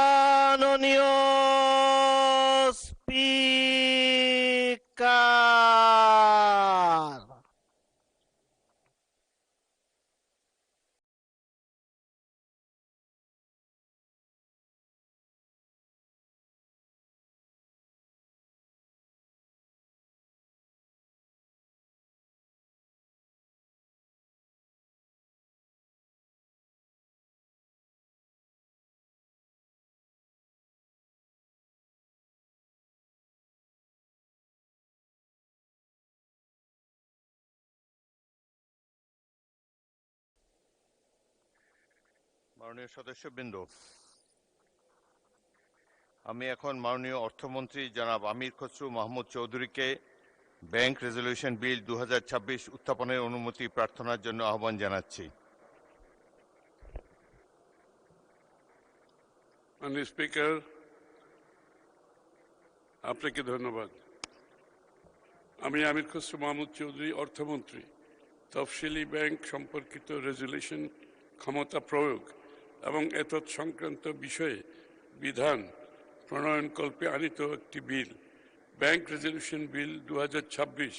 মাননীয় স্পিকার, মাননীয় সদস্যবৃন্দ, আমি এখন মাননীয় অর্থমন্ত্রী জনাব আমির খসরু মাহমুদ চৌধুরীকে ব্যাংক রেজলিউশন বিল 2026 উত্থাপনের অনুমতি প্রার্থনার জন্য আহ্বান জানাচ্ছি। মাননীয় স্পিকার, আপনাকে ধন্যবাদ। আমি আমির খসরু মাহমুদ চৌধুরী, অর্থমন্ত্রী, তফসিলি ব্যাংক সম্পর্কিত রেজলিউশন ক্ষমতা প্রয়োগ এবং এতৎ সংক্রান্ত বিষয়ে বিধান প্রণয়নকল্পে আনিত একটি বিল, ব্যাংক রেজলিউশন বিল 2026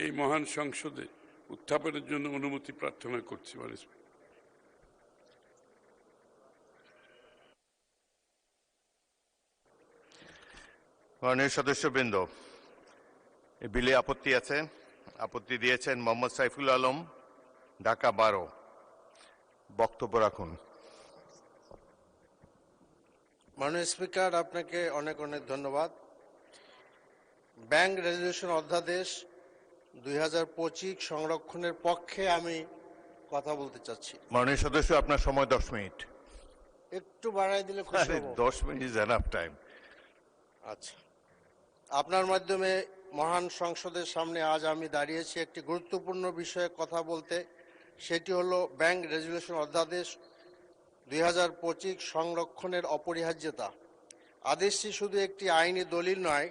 এই মহান সংসদে উত্থাপনের জন্য অনুমতি প্রার্থনা করছি। মাননীয় সদস্যবৃন্দ, এই বিলে আপত্তি আছে? আপত্তি দিয়েছেন মোহাম্মদ সাইফুল আলম, ঢাকা 12। বক্তব্য রাখুন। মাননীয় স্পিকার, আপনাকে অনেক অনেক ধন্যবাদ। ব্যাংক রেজলিউশন অধ্যাদেশ 2025 সংরক্ষণের পক্ষে আমি কথা বলতে চাচ্ছি। মাননীয় সদস্য, আপনার সময় 10 মিনিট। একটু বাড়াই দিলে খুশি হব। 10 মিনিট ইজ এনাফ টাইম। আচ্ছা, আপনার মাধ্যমে মহান সংসদের সামনে আজ আমি দাঁড়িয়েছি একটি গুরুত্বপূর্ণ বিষয়ে কথা বলতে। সেটি হলো ব্যাংক রেজলিউশন অধ্যাদেশ 2025 সংরক্ষণের অপরিহার্যতা। আদেশটি শুধু একটি আইনি দলিল নয়,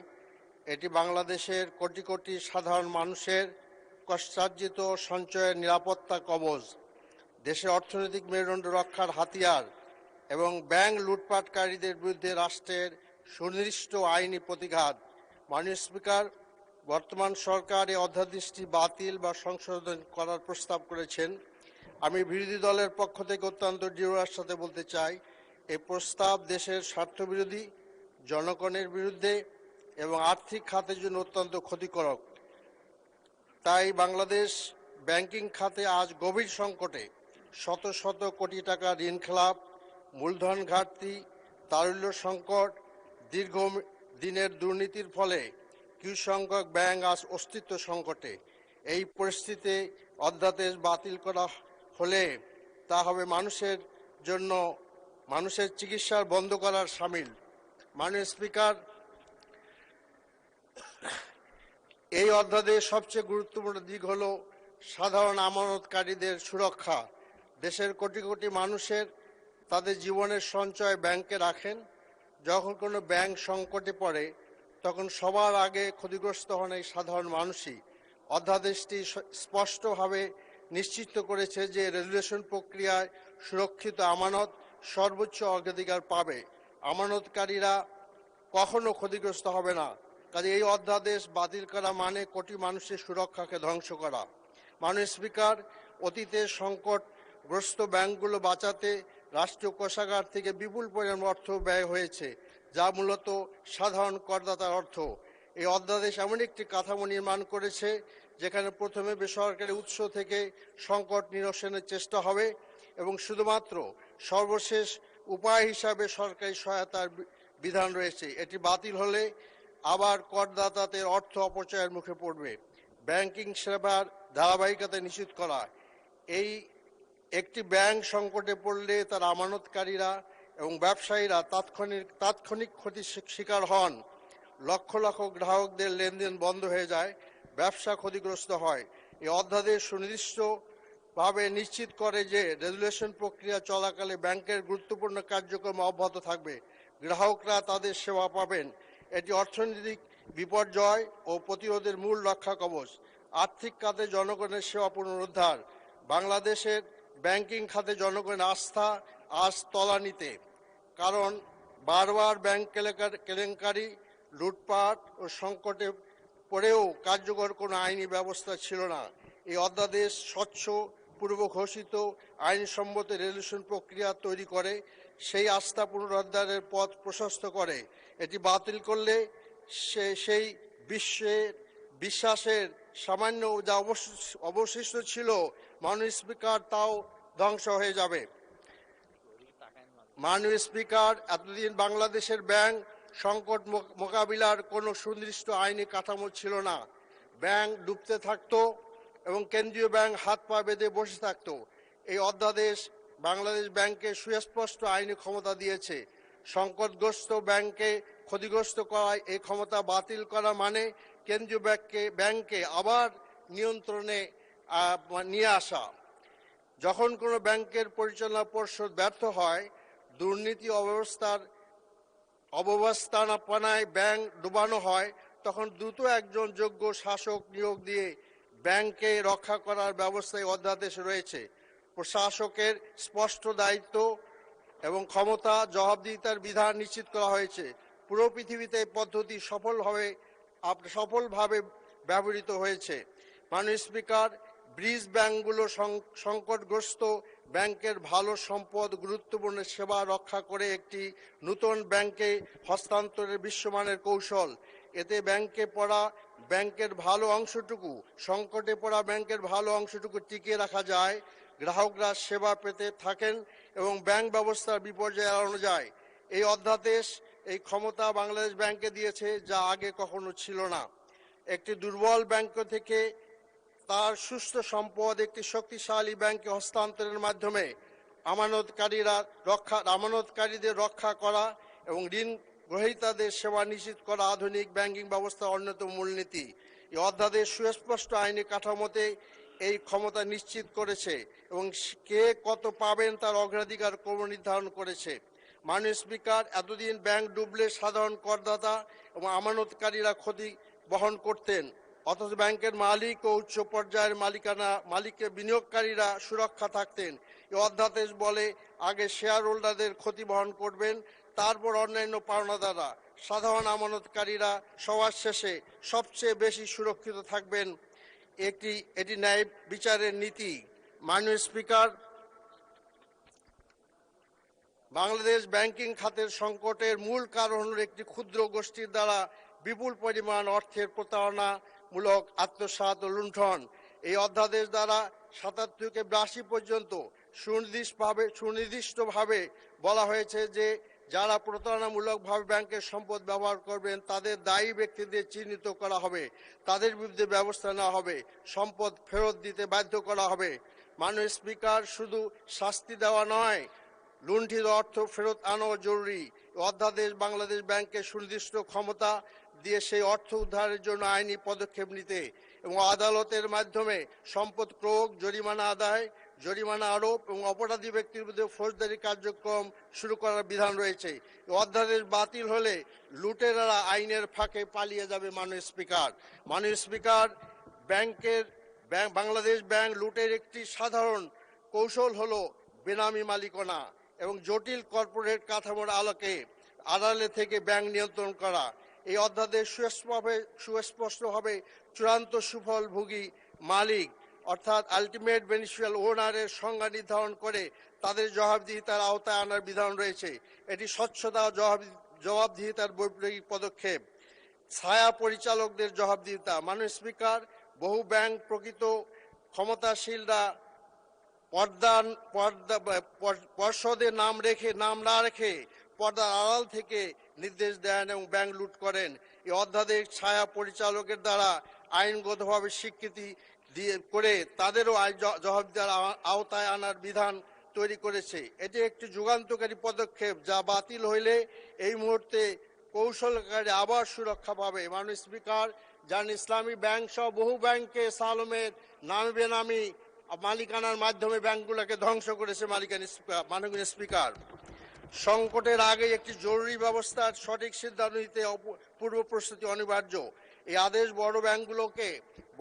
এটি বাংলাদেশের কোটি কোটি সাধারণ মানুষের কষ্টার্জিত সঞ্চয়ের নিরাপত্তা কবচ, দেশের অর্থনৈতিক মেরুদণ্ড রক্ষার হাতিয়ার এবং ব্যাংক লুটপাটকারীদের বিরুদ্ধে রাষ্ট্রের সুনির্দিষ্ট আইনি প্রতিঘাত। মাননীয় স্পিকার, বর্তমান সরকার এই অধ্যাদেশটি বাতিল বা সংশোধন করার প্রস্তাব করেছেন। আমি বিরোধী দলের পক্ষ থেকে অত্যন্ত দৃঢ়তার সাথে বলতে চাই, এই প্রস্তাব দেশের স্বার্থবিরোধী, জনগণের বিরুদ্ধে এবং আর্থিক খাতের জন্য অত্যন্ত ক্ষতিকারক। তাই বাংলাদেশ ব্যাংকিং খাতে আজ গভীর সংকটে। শত শত কোটি টাকা ঋণ খেলাপ, মূলধন ঘাটতি, তারল্য সংকট, দীর্ঘ দিনের দুর্নীতির ফলে কিছু সংখ্যক ব্যাংক আজ অস্তিত্ব সংকটে। এই পরিস্থিতিতে অধ্যাদেশ বাতিল করা হলে তা হবে মানুষের জন্য মানুষের চিকিৎসার বন্ধ করার শামিল। মাননীয় স্পিকার, এই অধ্যাদেশ সবচেয়ে গুরুত্বপূর্ণ দিক হল সাধারণ আমানতকারীদের সুরক্ষা। দেশের কোটি কোটি মানুষের তাদের জীবনের সঞ্চয় ব্যাংকে রাখেন। যখন কোনো ব্যাংক সংকটে পড়ে তখন সবার আগে ক্ষতিগ্রস্ত হন এই সাধারণ মানুষই। অধ্যাদেশটি স্পষ্টভাবে নিশ্চিত করেছে যে রেজুলেশন প্রক্রিয়ায় সুরক্ষিত আমানত সর্বোচ্চ অগ্রাধিকার পাবে, আমানতকারীরা কখনো ক্ষতিগ্রস্ত হবে না। কাজে এই অধ্যাদেশ বাতিল করা মানে কোটি মানুষের সুরক্ষাকে ধ্বংস করা। মাননীয় স্পিকার, অতীতে সংকটগ্রস্ত ব্যাংকগুলো বাঁচাতে রাষ্ট্রীয় কোষাগার থেকে বিপুল পরিমাণ অর্থ ব্যয় হয়েছে, যা মূলত সাধারণ করদাতার অর্থ। এই অধ্যাদেশ এমন একটি কাঠামো নির্মাণ করেছে যেখানে প্রথমে বেসরকারি উৎস থেকে সংকট নিরসনের চেষ্টা হবে এবং শুধুমাত্র সর্বশেষ উপায় হিসাবে সরকারি সহায়তার বিধান রয়েছে। এটি বাতিল হলে আবার করদাতাদের অর্থ অপচয়ের মুখে পড়বে। ব্যাংকিং সেবার ধারাবাহিকতা নিশ্চিত করা। একটি ব্যাংক সংকটে পড়লে তার আমানতকারীরা এবং ব্যবসায়ীরা তাৎক্ষণিক ক্ষতির শিকার হন। লক্ষ লক্ষ গ্রাহকদের লেনদেন বন্ধ হয়ে যায়, ব্যবসা ক্ষতিগ্রস্ত হয়। এই অধ্যাদেশ সুনির্দিষ্টভাবে নিশ্চিত করে যে রেজুলেশন প্রক্রিয়া চলাকালে ব্যাংকের গুরুত্বপূর্ণ কার্যক্রম অব্যাহত থাকবে, গ্রাহকরা তাদের সেবা পাবেন। এটি অর্থনৈতিক বিপর্যয় ও প্রতিরোধের মূল রক্ষা কবচ। আর্থিক খাতে জনগণের সেবা পুনরুদ্ধার। বাংলাদেশের ব্যাংকিং খাতে জনগণের আস্থা আজ তলানিতে, কারণ বারবার ব্যাংক কেলেঙ্কারি, লুটপাট ও সংকটে পড়েও কার্যকর কোনো আইনি ব্যবস্থা ছিল না। এই অধ্যাদেশ স্বচ্ছ, পূর্ব ঘোষিত আইনসম্মত রেজুলেশন প্রক্রিয়া তৈরি করে, সেই আস্থা পুনরুদ্ধারের পথ প্রশস্ত করে। এটি বাতিল করলে সেই বিশ্বাসের সামান্য যা অবশিষ্ট ছিল মাননীয় স্পিকার, তাও ধ্বংস হয়ে যাবে। মাননীয় স্পিকার, এতদিন বাংলাদেশের ব্যাংক সংকট মোকাবিলার কোনো সুনির্দিষ্ট আইনি কাঠামো ছিল না। ব্যাংক ডুবতে থাকতো এবং কেন্দ্রীয় ব্যাংক হাত পা বেঁধে বসে থাকতো। এই অধ্যাদেশ বাংলাদেশ ব্যাংককে সুস্পষ্ট আইনি ক্ষমতা দিয়েছে। সংকটগ্রস্ত ব্যাংককে ক্ষতিগ্রস্ত করায় এই ক্ষমতা বাতিল করা মানে কেন্দ্রীয় ব্যাংককে আবার নিয়ন্ত্রণে নিয়ে আসা। যখন কোনো ব্যাংকের পরিচালনা পর্ষদ ব্যর্থ হয়, দুর্নীতি অব্যবস্থাপনায় ব্যাংক ডুবানো হয়, তখন দ্রুত একজন যোগ্য শাসক নিয়োগ দিয়ে ব্যাংককে রক্ষা করার ব্যবস্থায় অধ্যাদেশ রয়েছে। প্রশাসকের স্পষ্ট দায়িত্ব এবং ক্ষমতা, জবাবদিহিতার বিধান নিশ্চিত করা হয়েছে। পুরো পৃথিবীতে এই পদ্ধতি সফলভাবে ব্যবহৃত হয়েছে। মাননীয় স্পিকার, ব্রিজ ব্যাংকগুলো সংকটগ্রস্ত ব্যাংকের ভালো সম্পদ, গুরুত্বপূর্ণ সেবা রক্ষা করে একটি নতুন ব্যাংকে হস্তান্তরের বিশ্বমানের কৌশল। এতে ব্যাংকের ভালো অংশটুকু, সংকটে পড়া ব্যাংকের ভালো অংশটুকু টিকিয়ে রাখা যায়, গ্রাহকরা সেবা পেতে থাকেন এবং ব্যাংক ব্যবস্থার বিপর্যয় এড়ানো যায়। এই অধ্যাদেশ এই ক্ষমতা বাংলাদেশ ব্যাংককে দিয়েছে, যা আগে কখনো ছিল না। একটি দুর্বল ব্যাংক থেকে তার সুস্থ সম্পদ একটি শক্তিশালী ব্যাংকে হস্তান্তরের মাধ্যমে আমানতকারীদের রক্ষা করা এবং ঋণ গ্রহীতাদের সেবা নিশ্চিত করা আধুনিক ব্যাংকিং ব্যবস্থার অন্যতম মূলনীতি। এই অধ্যাদেশ সুস্পষ্ট আইনি কাঠামোতে এই ক্ষমতা নিশ্চিত করেছে এবং কে কত পাবেন তার অগ্রাধিকার ক্রম নির্ধারণ করেছে। মাননীয় স্পিকার, এতদিন ব্যাংক ডুবলে সাধারণ করদাতা এবং আমানতকারীরা ক্ষতি বহন করতেন, অথচ ব্যাংকের মালিক ও উচ্চ পর্যায়ের মালিকের বিনিয়োগকারীরা সুরক্ষা থাকতেন। এই অধ্যাদেশ বলে, আগে শেয়ার হোল্ডারদের ক্ষতি বহন করবেন, তারপর অন্যান্য পাওনাদাররা। সাধারণ আমানতকারীরা সবার শেষে সবচেয়ে বেশি সুরক্ষিত থাকবেন। এটি ন্যায় বিচারের নীতি। মাননীয় স্পিকার, বাংলাদেশ ব্যাংকিং খাতের সংকটের মূল কারণ হল একটি ক্ষুদ্র গোষ্ঠীর দ্বারা বিপুল পরিমাণ অর্থের প্রতারণামূলক আত্মসাৎ ও লুণ্ঠন। এই অধ্যাদেশ দ্বারা ৭৭ থেকে ৮২ পর্যন্ত সুনির্দিষ্টভাবে বলা হয়েছে যে যারা প্রতারণামূলকভাবে ব্যাংকের সম্পদ ব্যবহার করবেন তাদের দায়ী ব্যক্তিদের চিহ্নিত করা হবে, তাদের বিরুদ্ধে ব্যবস্থা নেওয়া হবে, সম্পদ ফেরত দিতে বাধ্য করা হবে। মাননীয় স্পিকার, শুধু শাস্তি দেওয়া নয়, লুণ্ঠিত অর্থ ফেরত আনাও জরুরি। অধ্যাদেশ বাংলাদেশ ব্যাংককে সুনির্দিষ্ট ক্ষমতা দিয়ে সেই অর্থ উদ্ধারের জন্য আইনি পদক্ষেপ নিতে এবং আদালতের মাধ্যমে সম্পদ ক্রয়, জরিমানা আদায়, জরিমানা আরোপ এবং অপরাধী ব্যক্তির বিরুদ্ধে ফৌজদারি কার্যক্রম শুরু করার বিধান রয়েছে। অধ্যাদেশ বাতিল হলে লুটেরারা আইনের ফাঁকে পালিয়ে যাবে। মাননীয় স্পিকার, বাংলাদেশ ব্যাংক লুটের একটি সাধারণ কৌশল হলো বেনামি মালিকানা এবং জটিল কর্পোরেট কাঠামোর আড়ালে থেকে ব্যাংক নিয়ন্ত্রণ করা। এই অধ্যাদেশ সুস্পষ্টভাবে চূড়ান্ত সুফলভোগী মালিক অর্থাৎ আলটিমেট বেনিফিশিয়াল ওনারের সংজ্ঞা নির্ধারণ করে তাদের জবাবদিহিতার আওতায় আনার বিধান রয়েছে। এটি স্বচ্ছতা ও জবাবদিহিতার বৈপ্লবিক পদক্ষেপ। ছায়া পরিচালকদের জবাবদিহিতা। মাননীয় স্পিকার, বহু ব্যাংক প্রকৃত ক্ষমতাশীলরা পর্ষদে নাম না রেখে পর্দার আড়াল থেকে নির্দেশ দেন এবং ব্যাংক লুট করেন। এই অধ্যাদেশ ছায়া পরিচালকের দ্বারা আইনগতভাবে স্বীকৃতি করে তাদেরও জবাবদিহিতার আওতায় আনার বিধান তৈরি করেছে। এটি একটি যুগান্তকারী পদক্ষেপ, যা বাতিল হইলে এই মুহূর্তে কৌশলকারী আবার সুরক্ষা পাবে। মাননীয় স্পিকার, জানেন ইসলামী ব্যাংক সহ বহু ব্যাংকে সালমের নামে বেনামি মালিকানার মাধ্যমে ব্যাংকগুলোকে ধ্বংস করেছে। মাননীয় স্পিকার, সংকটের আগে একটি জরুরি ব্যবস্থার সঠিক সিদ্ধান্ত নিতে পূর্ব প্রস্তুতি অনিবার্য। এই আদেশ বড় ব্যাংকগুলোকে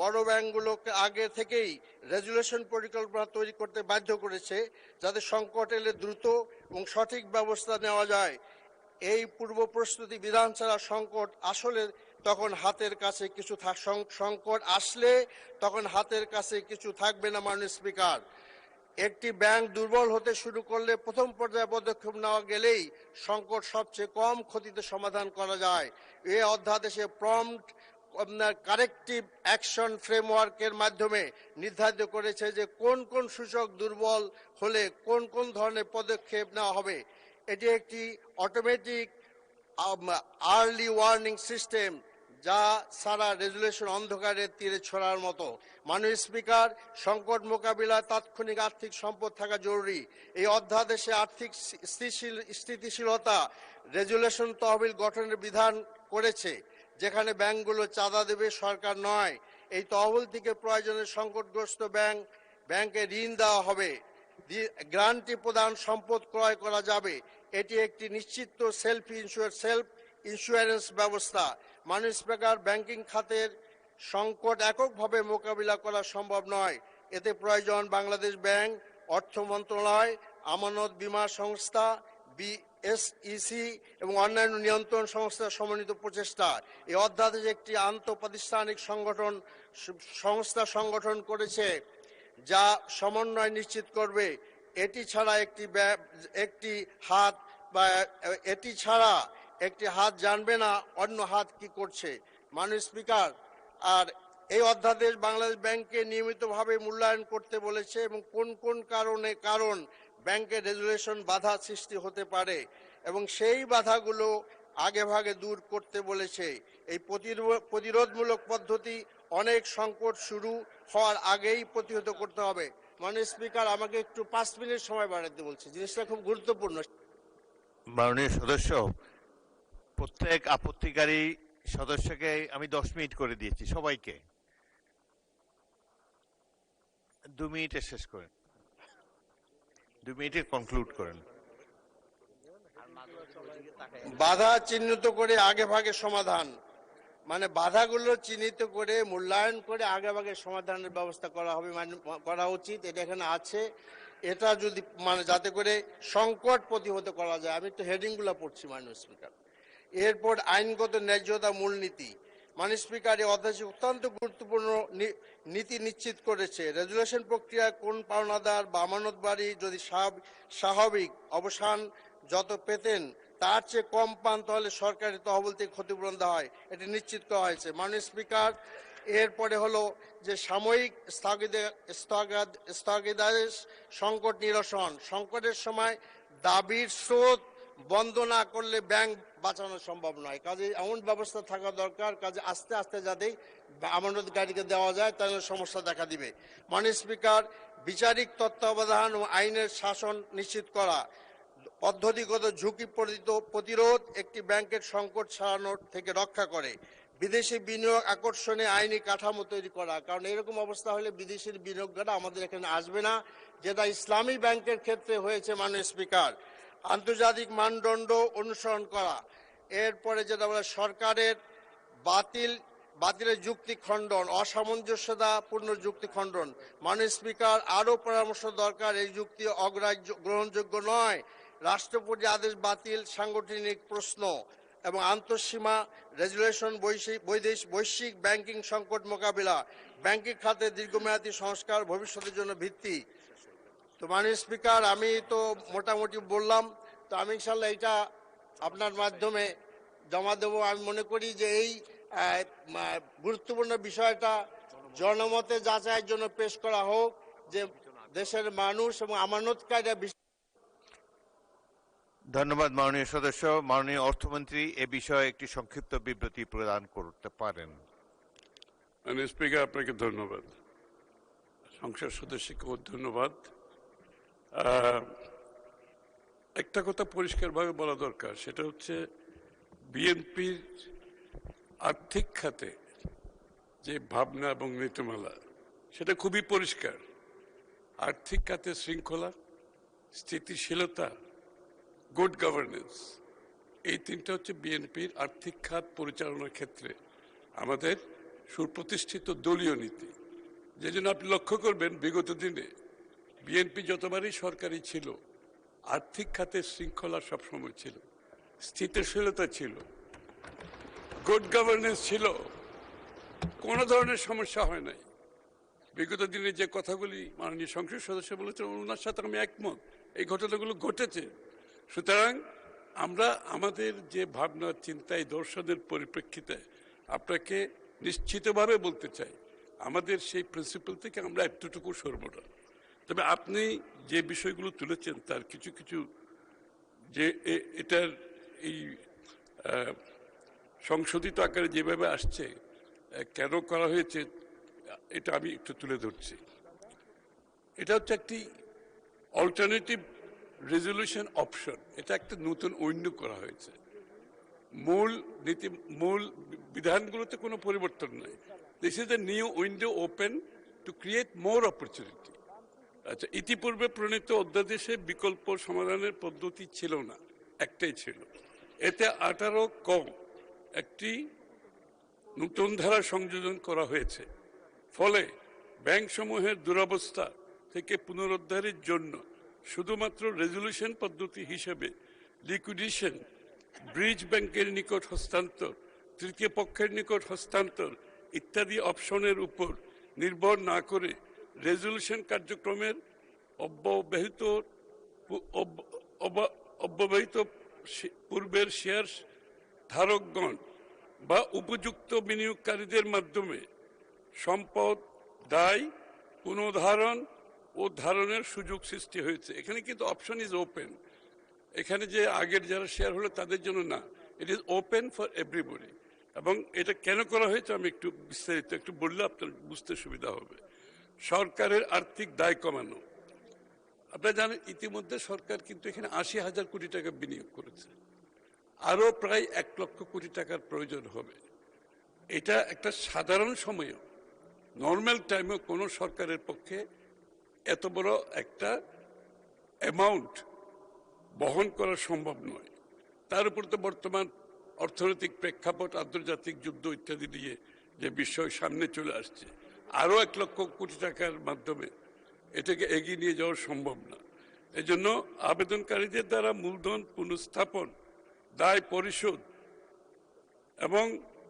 বড় ব্যাংকগুলোকে আগে থেকেই রেজুলেশন পরিকল্পনা তৈরি করতে বাধ্য করেছে, যাতে সংকট এলে দ্রুত এবং সঠিক ব্যবস্থা নেওয়া যায়। এই পূর্ব প্রস্তুতি বিধান ছাড়া সংকট আসলে তখন হাতের কাছে কিছু সংকট আসলে তখন হাতের কাছে কিছু থাকবে না। মাননীয় স্পিকার, একটি ব্যাংক দুর্বল হতে শুরু করলে প্রথম পর্যায়ে পদক্ষেপ নেওয়া গেলেই সংকট সবচেয়ে কম ক্ষতিতে সমাধান করা যায়। এই অধ্যাদেশে প্রম্পট কারেক্টিভ অ্যাকশন ফ্রেমওয়ার্কের মাধ্যমে নির্ধারিত করেছে যে কোন কোন সূচক দুর্বল হলে কোন কোন ধরনের পদক্ষেপ নেওয়া হবে। এটি একটি অটোমেটিক আর্লি ওয়ার্নিং সিস্টেম, যা সারা রেজুলেশন অন্ধকারের তীরে ছড়ার মতো। মাননীয় স্পিকার, সংকট মোকাবিলায় তাৎক্ষণিক আর্থিক সম্পদ থাকা জরুরি। এই অধ্যাদেশে আর্থিক স্থিতিশীলতা রেজুলেশন তহবিল গঠনের বিধান করেছে, যেখানে ব্যাংকগুলো চাঁদা দেবে, সরকার নয়। এই তহবিল থেকে প্রয়োজনে সংকটগ্রস্ত ব্যাংকে ঋণ দেওয়া হবে, গ্রান্টি প্রদান, সম্পদ ক্রয় করা যাবে। এটি একটি নিশ্চিত সেলফ ইন্স্যুরেন্স ব্যবস্থা। মাননীয় স্পিকার, ব্যাংকিং খাতের সংকট এককভাবে মোকাবিলা করা সম্ভব নয়। এতে প্রয়োজন বাংলাদেশ ব্যাংক, অর্থ মন্ত্রণালয়, আমানত বীমা সংস্থা, বিএসইসি এবং অন্যান্য নিয়ন্ত্রণ সংস্থার সমন্বিত প্রচেষ্টা। এই অধ্যাদেশ একটি আন্তঃপ্রাতিষ্ঠানিক সংস্থা সংগঠন করেছে, যা সমন্বয় নিশ্চিত করবে। এটি ছাড়া একটি হাত জানবে না অন্য হাত কি করছে। মাননীয় স্পিকার, আর এই অধ্যাদেশ বাংলাদেশ ব্যাংককে নিয়মিতভাবে মূল্যায়ন করতে বলেছে এবং কোন কোন কারণ ব্যাংকের রেজুলেশন বাধা সৃষ্টি হতে পারে এবং সেই বাধাগুলো আগেভাগে দূর করতে বলেছে। এই প্রতিরোধমূলক পদ্ধতি অনেক সংকট শুরু হওয়ার আগেই প্রতিহত করতে হবে। মাননীয় স্পিকার, আমাকে একটু 5 মিনিট সময় বাড়াতে বলছে, জিনিসটা খুব গুরুত্বপূর্ণ। মাননীয় সদস্য, প্রত্যেক আপত্তিকারী সদস্যকে আমি 10 মিনিট করে দিয়েছি, সবাইকে 2 মিনিটে শেষ করেন, 2 মিনিটে কনক্লুড করেন। বাধা চিহ্নিত করে আগে ভাগে সমাধান, মানে বাধাগুলো চিহ্নিত করে মূল্যায়ন করে আগে ভাগে সমাধানের ব্যবস্থা করা উচিত। এটা এখানে আছে। এটা যদি যাতে করে সংকট প্রতিহত করা যায়। আমি একটু হেডিংগুলো পড়ছি। মাননীয় স্পিকার, এরপর আইনগত ন্যায্যতা মূলনীতি। মাননীয় স্পিকার, এই অধ্যাদেশ অত্যন্ত গুরুত্বপূর্ণ নীতি নিশ্চিত করেছে। রেজুলেশন প্রক্রিয়ায় কোন পাওনাদার বা আমানতকারী যদি স্বাভাবিক অবসান যত পেতেন তার চেয়ে কম পান, তাহলে সরকারি তহবিল থেকে ক্ষতিপূরণ দেওয়া হয়, এটি নিশ্চিত করা হয়েছে। মাননীয় স্পিকার, এরপরে হলো যে সাময়িক স্থগিতাদেশ সংকট নিরসন। সংকটের সময় দাবির স্রোত বন্ধ না করলে ব্যাংক বাঁচানো সম্ভব নয়। কাজে এমন ব্যবস্থা থাকা দরকার, কাজে আস্তে আস্তে যাতে আমানতকারীকে দেওয়া যায়, তাহলে সমস্যা দেখা দিবে। মাননীয় স্পিকার, বিচারিক তত্ত্বাবধান ও আইনের শাসন নিশ্চিত করা। পদ্ধতিগত ঝুঁকি প্রতিরোধ একটি ব্যাংকের সংকট ছাড়ানোর থেকে রক্ষা করে। বিদেশি বিনিয়োগ আকর্ষণে আইনি কাঠামো তৈরি করা, কারণ এরকম অবস্থা হলে বিদেশির বিনিয়োগকারীরা আমাদের এখানে আসবে না, যেটা ইসলামী ব্যাংকের ক্ষেত্রে হয়েছে। মাননীয় স্পিকার, আন্তর্জাতিক মানদণ্ড অনুসরণ করা। এরপরে যেটা বলে সরকারের বাতিলের যুক্তি খণ্ডন, অসামঞ্জস্যতাপূর্ণ যুক্তি খণ্ডন। মাননীয় স্পিকার, আরও পরামর্শ দরকার। এই যুক্তি গ্রহণযোগ্য নয়। রাষ্ট্রপতি আদেশ বাতিল সাংগঠনিক প্রশ্ন এবং আন্তঃসীমা রেজুলেশন, বৈশ্বিক ব্যাংকিং সংকট মোকাবিলা, ব্যাংকিং খাতে দীর্ঘমেয়াদী সংস্কার ভবিষ্যতের জন্য ভিত্তি। তো মাননীয় স্পিকার, আমি তো মোটামুটি বললাম, তো আমি ইনশাল্লাহ এটা আপনার মাধ্যমে জমা দেব। আমি মনে করি যে এই গুরুত্বপূর্ণ বিষয়টা জনমতে যাচাইয়ের জন্য পেশ করা হোক, যে দেশের মানুষ এবং আমানতকারীরা। ধন্যবাদ মাননীয় সদস্য। মাননীয় অর্থমন্ত্রী এ বিষয়ে একটি সংক্ষিপ্ত বিবৃতি প্রদান করতে পারেন। মাননীয় স্পিকার, আপনাকে ধন্যবাদ। সংসদ সদস্যকেও ধন্যবাদ। একটা কথা পরিষ্কারভাবে বলা দরকার, সেটা হচ্ছে বিএনপির আর্থিক খাতে যে ভাবনা এবং নীতিমালা, সেটা খুবই পরিষ্কার। আর্থিক খাতে শৃঙ্খলা, স্থিতিশীলতা, গুড গভর্নেন্স, এই তিনটা হচ্ছে বিএনপির আর্থিক খাত পরিচালনার ক্ষেত্রে আমাদের সুপ্রতিষ্ঠিত দলীয় নীতি। যে জন্য আপনি লক্ষ্য করবেন বিগত দিনে বিএনপি যতবারই সরকারি ছিল, আর্থিক খাতে শৃঙ্খলা সবসময় ছিল, স্থিতিশীলতা ছিল, গুড গভর্নেন্স ছিল, কোনো ধরনের সমস্যা হয় নাই। বিগত দিনে যে কথাগুলি মাননীয় সংসদ সদস্য বলেছেন, ওনার সাথে আমি একমত, এই ঘটনাগুলো ঘটেছে। সুতরাং আমরা আমাদের যে ভাবনা চিন্তায় দর্শনের পরিপ্রেক্ষিতে আপনাকে নিশ্চিতভাবে বলতে চাই, আমাদের সেই প্রিন্সিপাল থেকে আমরা এতটুকু সরব না। তবে আপনি যে বিষয়গুলো তুলেছেন তার কিছু কিছু যে এটার এই সংশোধিত আকারে যেভাবে আসছে, কেন করা হয়েছে, এটা আমি একটু তুলে ধরছি। এটা হচ্ছে একটি অল্টারনেটিভ রেজলিউশন অপশন, এটা একটা নতুন উইন্ডো করা হয়েছে। মূল বিধানগুলোতে কোনো পরিবর্তন নাই। This is a new window open to create more opportunity. আচ্ছা, ইতিপূর্বে প্রণীত অধ্যাদেশে বিকল্প সমাধানের পদ্ধতি ছিল না, একটাই ছিল। এতে 18 কম একটি নতুন ধারা সংযোজন করা হয়েছে। ফলে ব্যাংকসমূহের দুরবস্থা থেকে পুনরুদ্ধারের জন্য শুধুমাত্র রেজলিউশন পদ্ধতি হিসেবে লিকুইডেশন, ব্রিজ ব্যাংকের নিকট হস্তান্তর, তৃতীয় পক্ষের নিকট হস্তান্তর ইত্যাদি অপশনের উপর নির্ভর না করে রেজলিউশন কার্যক্রমের অব্যবহিত পূর্বের শেয়ার ধারকগণ বা উপযুক্ত বিনিয়োগকারীদের মাধ্যমে সম্পদ দায় পুনর্ধারণ ও ধারণের সুযোগ সৃষ্টি হয়েছে। এখানে কিন্তু অপশন ইজ ওপেন। এখানে যে আগের যারা শেয়ার হলো তাদের জন্য না, it is open for everybody. এবং এটা কেন করা হয়েছে আমি একটু বিস্তারিত একটু বললে আপনার বুঝতে সুবিধা হবে। সরকারের আর্থিক দায় কমানো। আপনারা জানেন ইতিমধ্যে সরকার কিন্তু এখানে 80,000 কোটি টাকা বিনিয়োগ করেছে, আরো প্রায় 1 লক্ষ কোটি টাকার প্রয়োজন হবে। এটা একটা সাধারণ সময়েও, নর্মাল টাইমেও কোনো সরকারের পক্ষে এত বড় একটা অ্যামাউন্ট বহন করা সম্ভব নয়। তার উপর তো বর্তমান অর্থনৈতিক প্রেক্ষাপট, আন্তর্জাতিক যুদ্ধ ইত্যাদি দিয়ে যে বিষয় সামনে চলে আসছে, আরো 1 লক্ষ কোটি টাকার মাধ্যমে এটাকে এগিয়ে নিয়ে যাওয়া সম্ভব না। এজন্য আবেদনকারীদের দ্বারা মূলধন পুনঃস্থাপন, দায় পরিশোধ এবং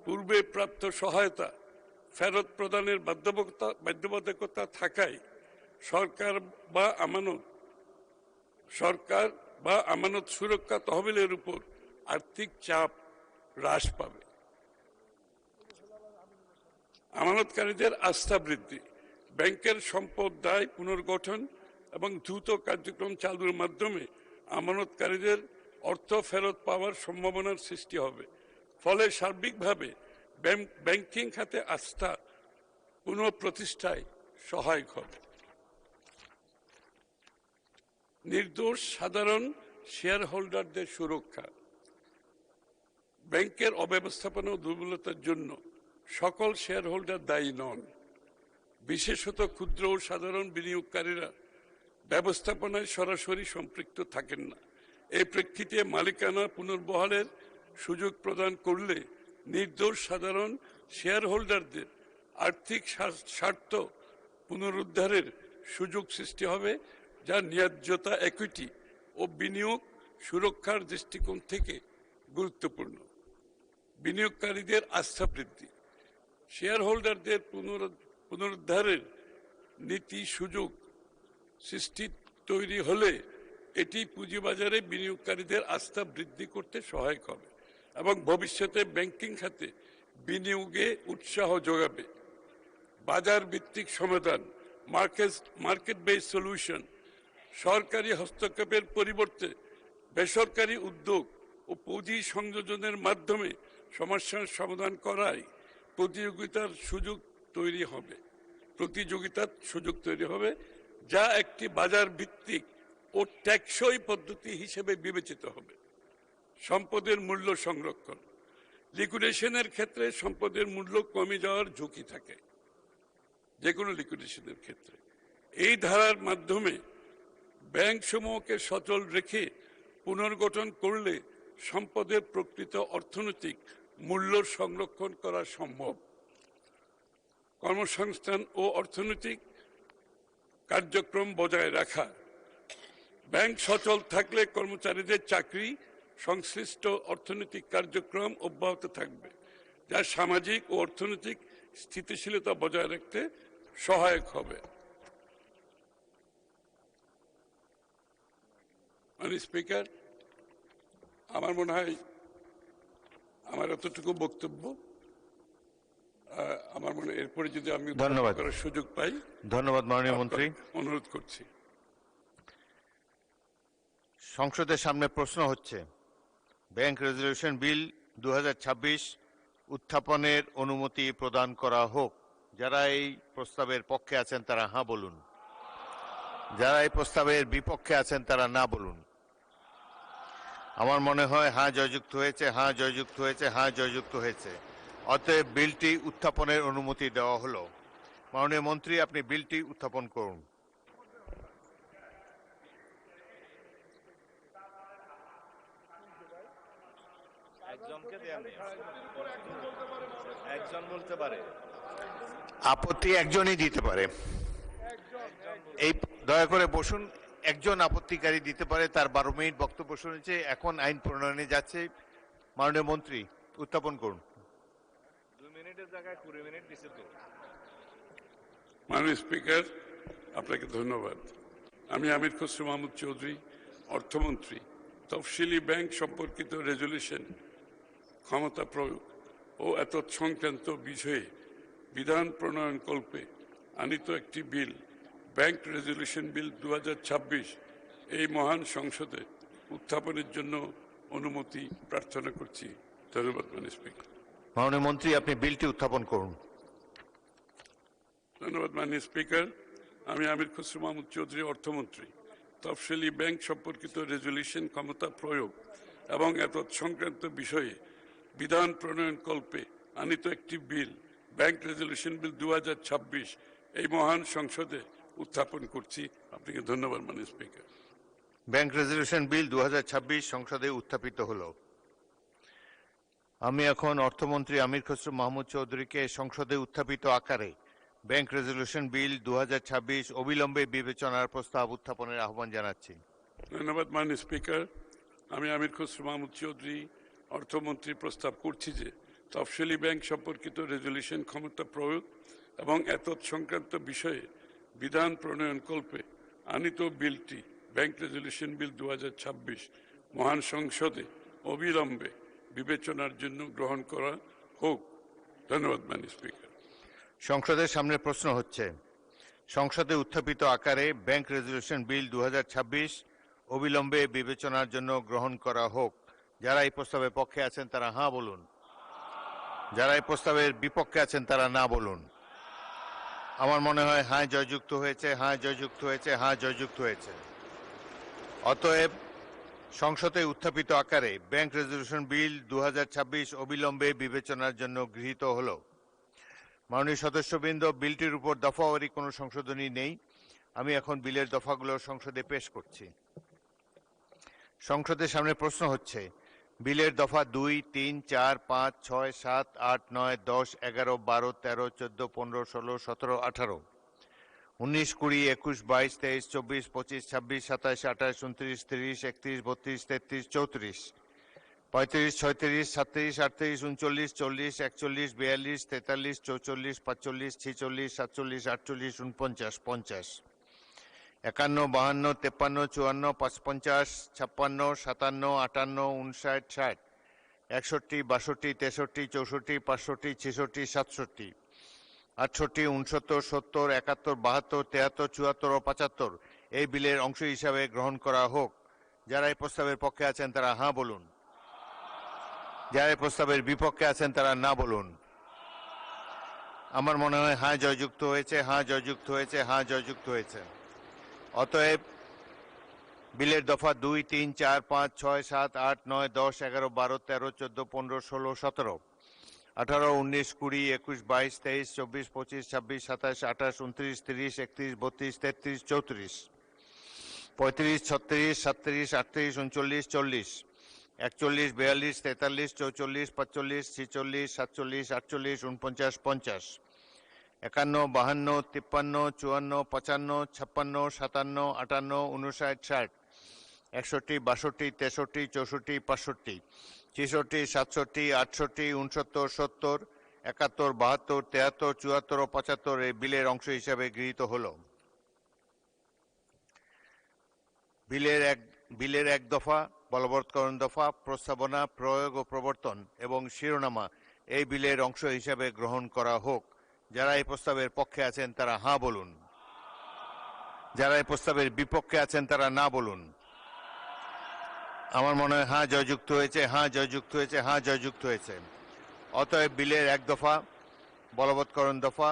পূর্বে প্রাপ্ত সহায়তা ফেরত প্রদানের বাধ্যবাধকতা থাকায় সরকার বা আমানত সুরক্ষা তহবিলের উপর আর্থিক চাপ হ্রাস পাবে। আমানতকারীদের আস্থা বৃদ্ধি, ব্যাংকের সম্পদ দায় পুনর্গঠন এবং দ্রুত কার্যক্রম চালুর মাধ্যমে আমানতকারীদের অর্থ ফেরত পাওয়ার সম্ভাবনার সৃষ্টি হবে। ফলে সার্বিকভাবে ব্যাংকিং খাতে আস্থা পুনঃপ্রতিষ্ঠায় সহায়ক হবে। নির্দোষ সাধারণ শেয়ার হোল্ডারদের সুরক্ষা। ব্যাংকের অব্যবস্থাপনা ও দুর্বলতার জন্য সকল শেয়ার হোল্ডার দায়ী নন। বিশেষত ক্ষুদ্র ও সাধারণ বিনিয়োগকারীরা ব্যবস্থাপনায় সরাসরি সম্পৃক্ত থাকেন না। এই প্রেক্ষিতে মালিকানা পুনর্বহালের সুযোগ প্রদান করলে নির্দোষ সাধারণ শেয়ার হোল্ডারদের আর্থিক স্বার্থ পুনরুদ্ধারের সুযোগ সৃষ্টি হবে, যা ন্যায্যতা, ইকুইটি ও বিনিয়োগ সুরক্ষার দৃষ্টিকোণ থেকে গুরুত্বপূর্ণ। বিনিয়োগকারীদের আস্থা বৃদ্ধি। শেয়ার হোল্ডারদের পুনরুদ্ধারের নীতি সুযোগ সৃষ্টি তৈরি হলে এটি পুঁজিবাজারে বিনিয়োগকারীদের আস্থা বৃদ্ধি করতে সহায়ক হবে এবং ভবিষ্যতে ব্যাংকিং খাতে বিনিয়োগে উৎসাহ যোগাবে। বাজার ভিত্তিক সমাধান, মার্কেট বেস সলিউশন। সরকারি হস্তক্ষেপের পরিবর্তে বেসরকারি উদ্যোগ ও পুঁজি সংযোজনের মাধ্যমে সমস্যার সমাধান করায় প্রতিযোগিতার সুযোগ তৈরি হবে, যা একটি বাজার ভিত্তিক ও টেকসই পদ্ধতি হিসেবে বিবেচিত হবে। সম্পদের মূল্য সংরক্ষণ। লিকুইডেশনের ক্ষেত্রে সম্পদের মূল্য কমে যাওয়ার ঝুঁকি থাকে, যে কোনো লিকুইডেশনের ক্ষেত্রে। এই ধারার মাধ্যমে ব্যাংক সমূহকে সচল রেখে পুনর্গঠন করলে সম্পদের প্রকৃত অর্থনৈতিক মূল্য সংরক্ষণ করা সম্ভব। কর্মসংস্থান ও অর্থনৈতিক কার্যক্রম বজায় রাখা। ব্যাংক সচল থাকলে কর্মচারীদের চাকরি সংশ্লিষ্ট অর্থনৈতিক কার্যক্রম অব্যাহত থাকবে, যা সামাজিক ও অর্থনৈতিক স্থিতিশীলতা বজায় রাখতে সহায়ক হবে। মাননীয় স্পিকার, আমার মনে হয় আমার এতটুকু বক্তব্য। আমার মনে হয় এরপরে যদি আমি ধন্যবাদ করার সুযোগ পাই। ধন্যবাদ মাননীয় মন্ত্রী। অনুরোধ করছি। সংসদের সামনে প্রশ্ন হচ্ছে ব্যাংক রেজলিউশন বিল 2026 উত্থাপনের অনুমতি প্রদান করা হোক। যারা এই প্রস্তাবের পক্ষে আছেন তারা হ্যাঁ বলুন, যারা এই প্রস্তাবের বিপক্ষে আছেন তারা না বলুন। আমার মনে হয় হ্যাঁ জয়যুক্ত হয়েছে, হ্যাঁ জয়যুক্ত হয়েছে, হ্যাঁ জয়যুক্ত হয়েছে। অতএব বিলটি উত্থাপনের অনুমতি দেওয়া হলো। মাননীয় মন্ত্রী, আপনি বিলটি উত্থাপন করুন। একজন বলতে পারে, আপত্তি একজনই দিতে পারে। এই দয়া করে বসুন। একজন আপত্তিকারী দিতে পারে, তার 12 মিনিট বক্তব্য শুনেছে, এখন আইন প্রণয়নে যাচ্ছে। মাননীয় মন্ত্রী উত্থাপন করুন। 2 মিনিটের জায়গায় 20 মিনিট দিছে তো। মাননীয় স্পিকার, আপনাকে ধন্যবাদ। আমি আমির খসরু মাহমুদ চৌধুরী, অর্থমন্ত্রী, তফসিলি ব্যাংক সম্পর্কিত রেজলিউশন ক্ষমতা প্রয়োগ ও এতৎ সংক্রান্ত বিষয়ে বিধান প্রণয়নকল্পে আনিত একটি বিল, ব্যাংক রেজলিউশন বিল 2026, এই মহান সংসদে উত্থাপনের জন্য অনুমতি প্রার্থনা করছি। ধন্যবাদ মাননীয় স্পিকার। মাননীয় মন্ত্রী, আপনি বিলটি উত্থাপন করুন। ধন্যবাদ মাননীয় স্পিকার। আমি আমির খসরু মাহমুদ চৌধুরী, অর্থমন্ত্রী, তফসিলি ব্যাংক সম্পর্কিত রেজলিউশন ক্ষমতা প্রয়োগ এবং এতৎ সংক্রান্ত বিষয়ে বিধান প্রণয়নকল্পে আনিত একটি বিল, ব্যাংক রেজলিউশন বিল 2026, এই মহান সংসদে উত্থাপন করছি। আপনাকে ধন্যবাদ মাননীয় স্পিকার। ব্যাংক রেজলিউশন বিল 2026 সংসদে উত্থাপিত হলো। আমি এখন অর্থমন্ত্রী আমির খসরু মাহমুদ চৌধুরীকে সংসদে উত্থাপিত আকারে ব্যাংক রেজলিউশন বিল 2026 অবিলম্বে বিবেচনার প্রস্তাব উত্থাপনের আহ্বান জানাচ্ছি। ধন্যবাদ মাননীয় স্পিকার। আমি আমির খসরু মাহমুদ চৌধুরী, অর্থমন্ত্রী, প্রস্তাব করছি যে তফসিলি ব্যাংক সম্পর্কিত রেজলিউশন ক্ষমতা প্রয়োগ এবং এতৎ সংক্রান্ত বিষয়ে বিধান প্রণয়নকল্পে আনিত বিলটি, ব্যাংক রেজলিউশন বিল 2026, মহান সংসদে অবিলম্বে বিবেচনার জন্য গ্রহণ করা হোক। ধন্যবাদ মাননীয় স্পিকার। সংসদের সামনে প্রশ্ন হচ্ছে সংসদে উত্থাপিত আকারে ব্যাংক রেজলিউশন বিল 2026 অবিলম্বে বিবেচনার জন্য গ্রহণ করা হোক। যারা এই প্রস্তাবের পক্ষে আছেন তারা হ্যাঁ বলুন, যারা এই প্রস্তাবের বিপক্ষে আছেন তারা না বলুন। আমার মনে হয় হ্যাঁ জয়যুক্ত হয়েছে, হ্যাঁ জয়যুক্ত হয়েছে, হ্যাঁ জয়যুক্ত হয়েছে। অতএব সংসদে উত্থাপিত আকারে ব্যাংক রেজলিউশন বিল 2026 অবিলম্বে বিবেচনার জন্য গৃহীত হলো। মাননীয় সদস্যবৃন্দ, বিলটির উপর দফাওয়ারি কোনো সংশোধনী নেই। আমি এখন বিলের দফাগুলো সংসদে পেশ করছি। সংসদের সামনে প্রশ্ন হচ্ছে বিলের দফা 2, 3, 4, 5, 6, 7, 8, 9, 10, 11, 12, 13, 14, 15, 16, 17, 18, 19, 20, 21, 22, 23, 24, 25, 26, 27, 28, 29, 30, 31, 32, 33, 34, 35, 36, 37, 38, 39, 40, 41, 42, 43, 44, 45, 46, 47, 48, 49, 50, 51, 52, 53, 54, 55, 56, 57, 58, 59, 60, 61, 62, 63, 64, 65, 66, 67, 68, 69, 70, 71, 72, 73, 74 ও 75 এই বিলের অংশ হিসাবে গ্রহণ করা হোক। যারা এই প্রস্তাবের পক্ষে আছেন তারা হ্যাঁ বলুন, যারা এই প্রস্তাবের বিপক্ষে আছেন তারা না বলুন। আমার মনে হয় হ্যাঁ জয়যুক্ত হয়েছে, হ্যাঁ জয়যুক্ত হয়েছে, হ্যাঁ জয়যুক্ত হয়েছে। অতএব বিলের দফা 2, 3, 4, 5, 6, 7, 8, 9, 10, 11, 12, 13, 14, 15, 16, 17, 18, 19, 20, 21, 22, 23, 24, 25, 26, 27, 28, 29, 30, 31, 32, 33, 34, 35, 36, 37, 38, 39, 40, 41, 42, 43, 44, 45, 46, 47, 48, 49, 50, 51, 52, 53, 54, 55, 56, 57, 58, 59, 60, 61, 62, 63, 64, 65, 66, 67, 68, 69, 70, 71, 72, 73, 74 ও 75 এই বিলের অংশ হিসাবে গৃহীত হলো। বিলের এক দফা, বলবৎকরণ দফা, প্রস্তাবনা, প্রয়োগ ও প্রবর্তন এবং শিরোনামা এই বিলের অংশ হিসাবে গ্রহণ করা হোক। যারা এই প্রস্তাবের পক্ষে আছেন তারা হাঁ বলুন। যারা এই প্রস্তাবের বিপক্ষে আছেন তারা না বলুন। আমার মনে হয় হাঁ জয়যুক্ত হয়েছে, হাঁ জয়যুক্ত হয়েছে, হাঁ জয়যুক্ত হয়েছে। অতএব বিলের এক দফা, বলবৎকরণ দফা,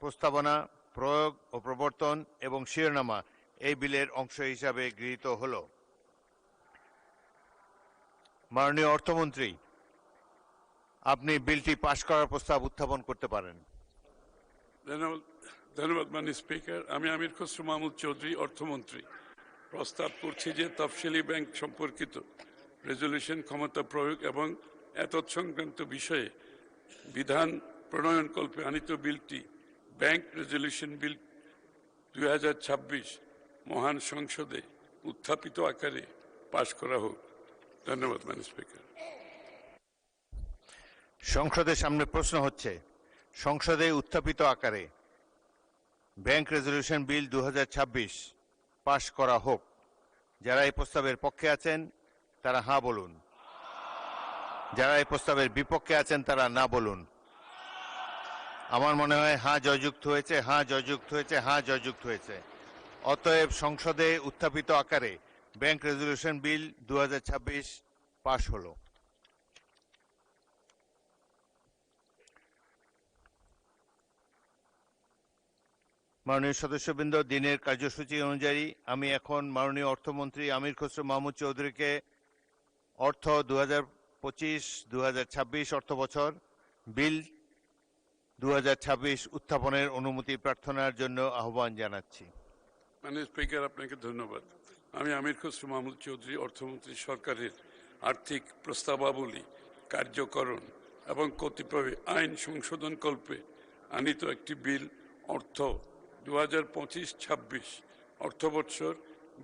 প্রস্তাবনা, প্রয়োগ ও প্রবর্তন এবং শিরোনামা এই বিলের অংশ হিসাবে গৃহীত হল। মাননীয় অর্থমন্ত্রী, আপনি বিলটি পাশ করার প্রস্তাব উত্থাপন করতে পারেন। ধন্যবাদ মাননীয় স্পিকার। আমি আমির খসরু মাহমুদ চৌধুরী, অর্থমন্ত্রী, প্রস্তাব করছি যে তফসিলি ব্যাংক সম্পর্কিত রেজলিউশন ক্ষমতা প্রয়োগ এবং এতৎ সংক্রান্ত বিষয়ে বিধান প্রণয়নকল্পে আনিত বিলটি ব্যাংক রেজলিউশন বিল 2026 মহান সংসদে উত্থাপিত আকারে পাশ করা হোক। ধন্যবাদ মাননীয় স্পিকার। সংসদের সামনে প্রশ্ন হচ্ছে, সংসদে উত্থাপিত আকারে ব্যাংক রেজলিউশন বিল 2026 পাশ করা হোক। যারা এই প্রস্তাবের পক্ষে আছেন তারা হাঁ বলুন। যারা এই প্রস্তাবের বিপক্ষে আছেন তারা না বলুন। আমার মনে হয় হাঁ জয়যুক্ত হয়েছে, হাঁ জয়যুক্ত হয়েছে, হাঁ জয়যুক্ত হয়েছে। অতএব সংসদে উত্থাপিত আকারে ব্যাংক রেজলিউশন বিল 2026 পাশ হলো। মাননীয় সদস্যবৃন্দ, দিনের কার্যসূচি অনুযায়ী আমি এখন মাননীয় অর্থমন্ত্রী আমির খসরু মাহমুদ চৌধুরীকে অর্থ 2025-2026 অর্থবছর বিল 2026 উত্থাপনের অনুমতি প্রার্থনার জন্য আহ্বান জানাচ্ছি। মাননীয় স্পিকার, আপনাকে ধন্যবাদ। আমি আমির খসরু মাহমুদ চৌধুরী, অর্থমন্ত্রী, সরকারের আর্থিক প্রস্তাবাবলী কার্যকরণ এবং কতিপয় আইন সংশোধনকল্পে আনিত একটি বিল অর্থ 2025-26 অর্থবৎসর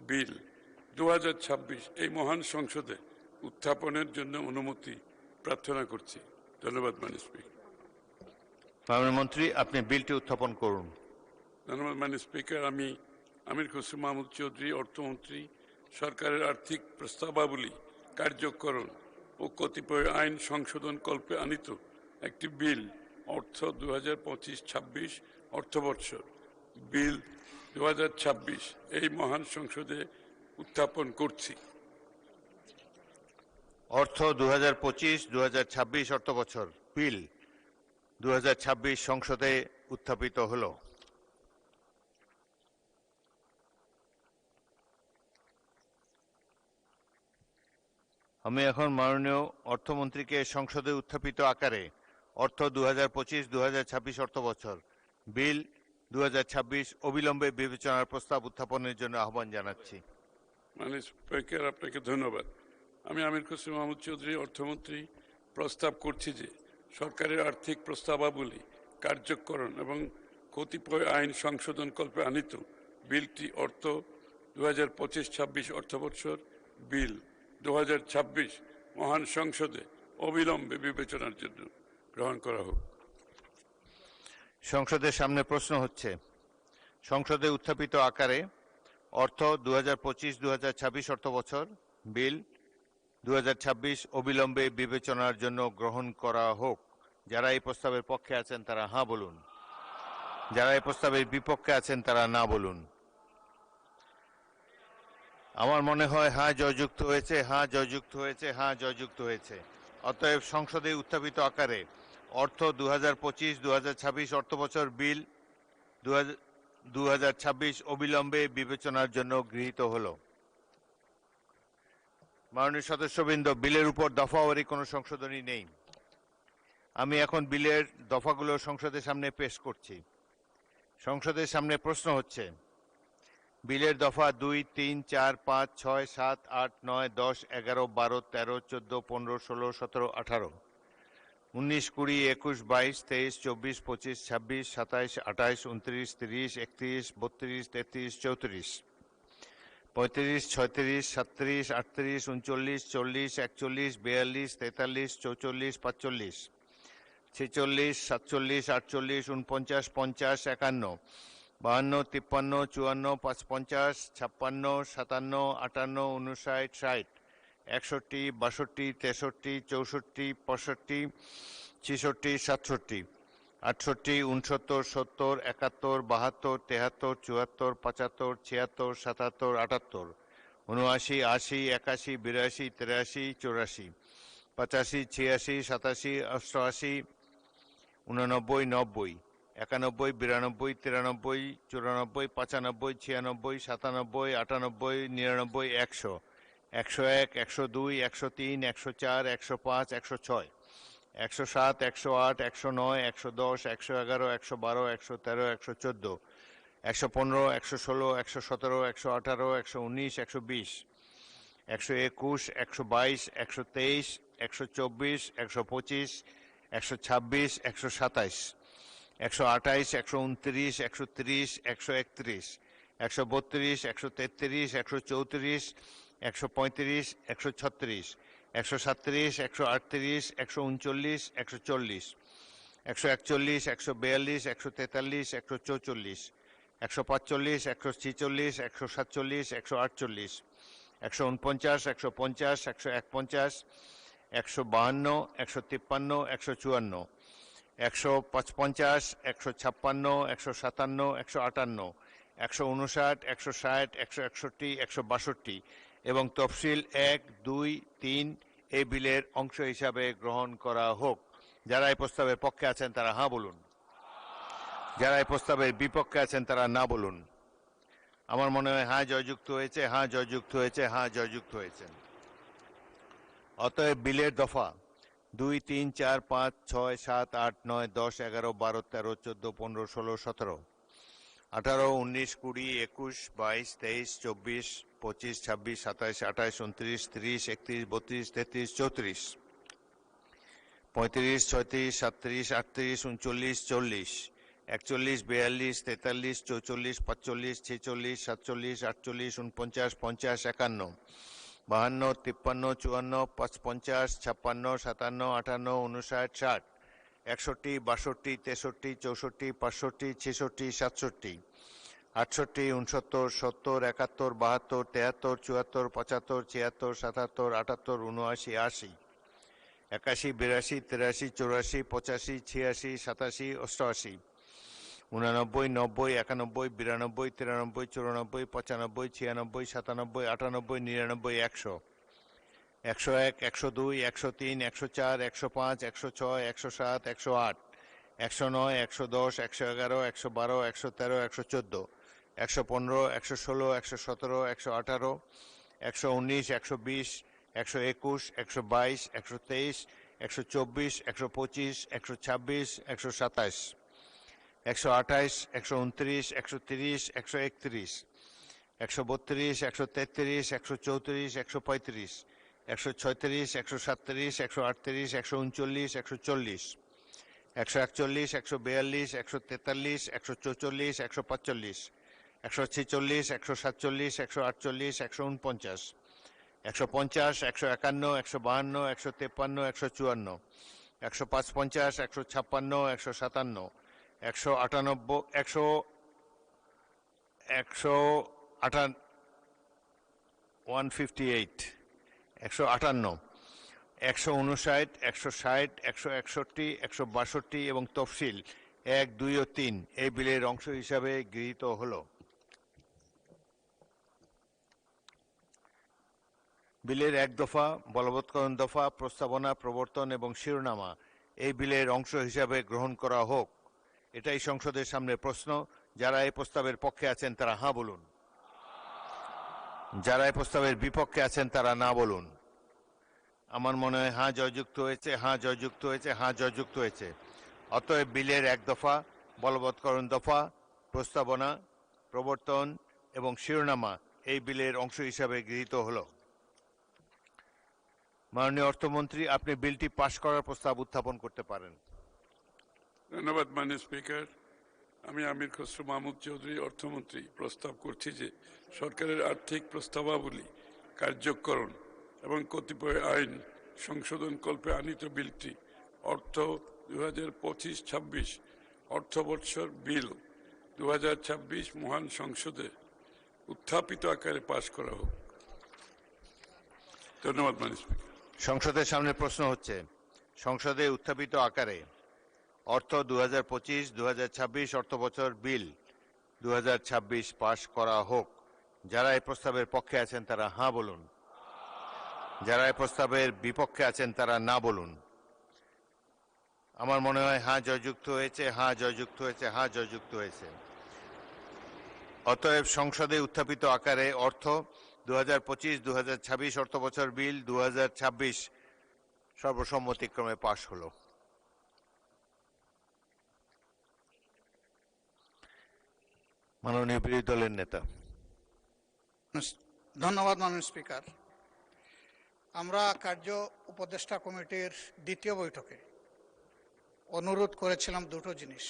বিল 2026 এই মহান সংসদে উত্থাপনের জন্য অনুমতি প্রার্থনা করছি। ধন্যবাদ মাননীয় স্পিকার। মাননীয় মন্ত্রী, আপনি বিলটি উত্থাপন করুন। ধন্যবাদ মাননীয় স্পিকার। আমি আমির খসরু মাহমুদ চৌধুরী, অর্থমন্ত্রী, সরকারের আর্থিক প্রস্তাবাবলী কার্যকরণ ও কতিপয় আইন সংশোধনকল্পে আনিত একটি বিল অর্থ 2025-26 অর্থবৎসর বিল 2026 এই মহান সংসদে উত্থাপন করছি। অর্থ 2025-2026 অর্থবছর বিল 2026 সংসদে উত্থাপিত হলো। আমি এখন মাননীয় অর্থমন্ত্রীকে সংসদে উত্থাপিত আকারে অর্থ 2025-2026 অর্থবছর বিল 2026 অবিলম্বে বিবেচনার প্রস্তাব উত্থাপনের জন্য আহ্বান জানাচ্ছি। মাননীয় স্পিকার, আপনাকে ধন্যবাদ। আমি আমির খসরু মাহমুদ চৌধুরী, অর্থমন্ত্রী, প্রস্তাব করছি যে সরকারের আর্থিক প্রস্তাবাবলী কার্যকরণ এবং কতিপয় আইন সংশোধনকল্পে আনিত বিলটি অর্থ 2025-26 অর্থবৎসর বিল 2026 মহান সংসদে অবিলম্বে বিবেচনার জন্য গ্রহণ করা হোক। সংসদের সামনে প্রশ্ন হচ্ছে, সংসদে উত্থাপিত আকারে অর্থ 2025-2026 অর্থবছর বিল 2026 অবিলম্বে বিবেচনার জন্য গ্রহণ করা হোক। যারা এই প্রস্তাবের পক্ষে আছেন তারা হাঁ বলুন। যারা এই প্রস্তাবের বিপক্ষে আছেন তারা না বলুন। আমার মনে হয় হাঁ জয়যুক্ত হয়েছে, হাঁ জয়যুক্ত হয়েছে, হাঁ জয়যুক্ত হয়েছে। অতএব সংসদে উত্থাপিত আকারে অর্থ 2025-2026 অর্থবছর বিল 2026 অবিলম্বে বিবেচনার জন্য গৃহীত হলো। মাননীয় সদস্যবৃন্দ, বিলের উপর দফাওয়ারি কোনো সংশোধনী নেই। আমি এখন বিলের দফাগুলো সংসদের সামনে পেশ করছি। সংসদের সামনে প্রশ্ন হচ্ছে, বিলের দফা 2, 3, 4, 5, 6, 7, 8, 9, 10, 11, 12, 13, 14, 15, 16, 17, 18 19, 20, 21, 22, 23, 24, 25, 26, 27, 28, 29, 30, 31, 32, 33, 34, 35, 36, 37, 38, 39, 40, 41, 42, 43, 44, 45, 46, 47, 48, 49, 50, 51, 52, 53, 54, 55, 56, 57, 58, 60, 61, 62, 63, 64, 65, 66, 67, 68, 69, 70, 71, 72, 73, 74, 75, 76, 77, 78, 79, 80, 81, 82, 83, 84, 85, 86, 87, 88, 89, 90, 91, 92, 93, 94, 95, 96, 97, 98, 99, 100, 101, 102, 103, 104, 105, 106, 107, 108, 109, 110, 111, 112, 113, 114, 115, 116, 117, 118, 119, 120, 121, 122, 123, 124, 125, 126, 127, 128, 129, 130, 131, 132, 133, 134, 135, 136, 137, 138, 139, 140, 141, 142, 143, 144, 145, 146, 147, 148, 149, 150, 151, 152, 153, 154, 155, 156, 157, 158, 159, 160, 161, 162 এবং তফসিল 1, 2, 3 এই বিলের অংশ হিসাবে গ্রহণ করা হোক। যারা এই প্রস্তাবের পক্ষে আছেন তারা হ্যাঁ বলুন, যারা এই প্রস্তাবের বিপক্ষে আছেন তারা না বলুন। আমার মনে হয় হ্যাঁ জয়যুক্ত হয়েছে, হ্যাঁ জয়যুক্ত হয়েছে, হ্যাঁ জয়যুক্ত হয়েছে। অতএব বিলের দফা 2, 3, 4, 5, 6, 7, 8, 9, 10, 11, 12, 13, 14, 15, 16, 17, 18, 19, 20, 21, 22, 23, 24, 25, 26, 27, 28, 29, 30, 31, 32, 33, 34, 35, 36, 37, 38, 39, 40, 41, 42, 43, 44, 45, 46, 47, 48, 49, 50, 51, 52, 53, 54, 55, 56, 57, 58, 59, 60, 61, 62, 63, 64, 65, 66, 67, 68, 70, 71, 72, 73, 74, 75, 76, 77, 78, 79, 80, 81, 82, 83, 84, 85, 86, 87, 89, 90, 91, 92, 93, 94, 95, 96, 97, 98, 99, 100, 101, 102, 103, 104, 105, 106, 107, 108, 109, 110, 111, 112, 113, 114, 115, 116, 117, 118, 119, 120, 121, 122, 123, 124, 125, 126, 127, 128, 129, 130, 131, 132, 133, 134, 135, 136, 137, 138, 139, 140, 141, 142, 143, 144, 145, 146, 147, 148, 149, 150, 151, 152, 153, 154, 155, 156, 157, 198, 158, 158, 159, 160, 161, 162 এবং তফসিল 1, 2 ও 3 এই বিলের অংশ হিসাবে গৃহীত হলো। বিলের 1 দফা, বলবৎকরণ দফা, প্রস্তাবনা, প্রবর্তন এবং শিরোনামা এই বিলের অংশ হিসাবে গ্রহণ করা হোক। এটাই সংসদের সামনে প্রশ্ন। যারা এই প্রস্তাবের পক্ষে আছেন তারা হ্যাঁ বলুন, যারা এই প্রস্তাবের বিপক্ষে আছেন তারা না বলুন। আমার মনে হয় হ্যাঁ জয়যুক্ত হয়েছে, হ্যাঁ জয়যুক্ত হয়েছে, হ্যাঁ জয়যুক্ত হয়েছে। অতএব বিলের 1 দফা, বলবৎকরণ দফা, প্রস্তাবনা, প্রবর্তন এবং শিরোনামা এই বিলের অংশ হিসাবে গৃহীত হলো। মাননীয় অর্থমন্ত্রী, আপনি বিলটি পাশ করার প্রস্তাব উত্থাপন করতে পারেন। ধন্যবাদ মাননীয় স্পিকার। আমি আমির খসরু মাহমুদ চৌধুরী অর্থমন্ত্রী প্রস্তাব করছি যে সরকারের আর্থিক প্রস্তাবাবলী কার্যকরণ এবং কতিপয় আইন সংশোধন কল্পে আনিত বিলটি অর্থ 2025-26 অর্থবর্ষর বিল 2026 মহান সংসদে উত্থাপিত আকারে পাশ করা হোক। ধন্যবাদ মাননীয় স্পিকার। সংসদের সামনে প্রশ্ন হচ্ছে, সংসদে উত্থাপিত আকারে অর্থ 2025-2026 অর্থবছর বিল 2026 পাশ করা হোক। যারা এই প্রস্তাবের পক্ষে আছেন তারা হাঁ বলুন, যারা এই প্রস্তাবের বিপক্ষে আছেন তারা না বলুন। আমার মনে হয় হাঁ জয়যুক্ত হয়েছে, হাঁ জয়যুক্ত হয়েছে, হাঁ জয়যুক্ত হয়েছে। অতএব সংসদে উত্থাপিত আকারে অর্থ 2025-2026 অর্থবছর বিল 2026 সর্বসম্মতিক্রমে পাশ হলো। মাননীয় বিরোধী দলের নেতা। ধন্যবাদ মাননীয় স্পিকার। আমরা কার্য উপদেষ্টা কমিটির দ্বিতীয় বৈঠকে অনুরোধ করেছিলাম দুটো জিনিস।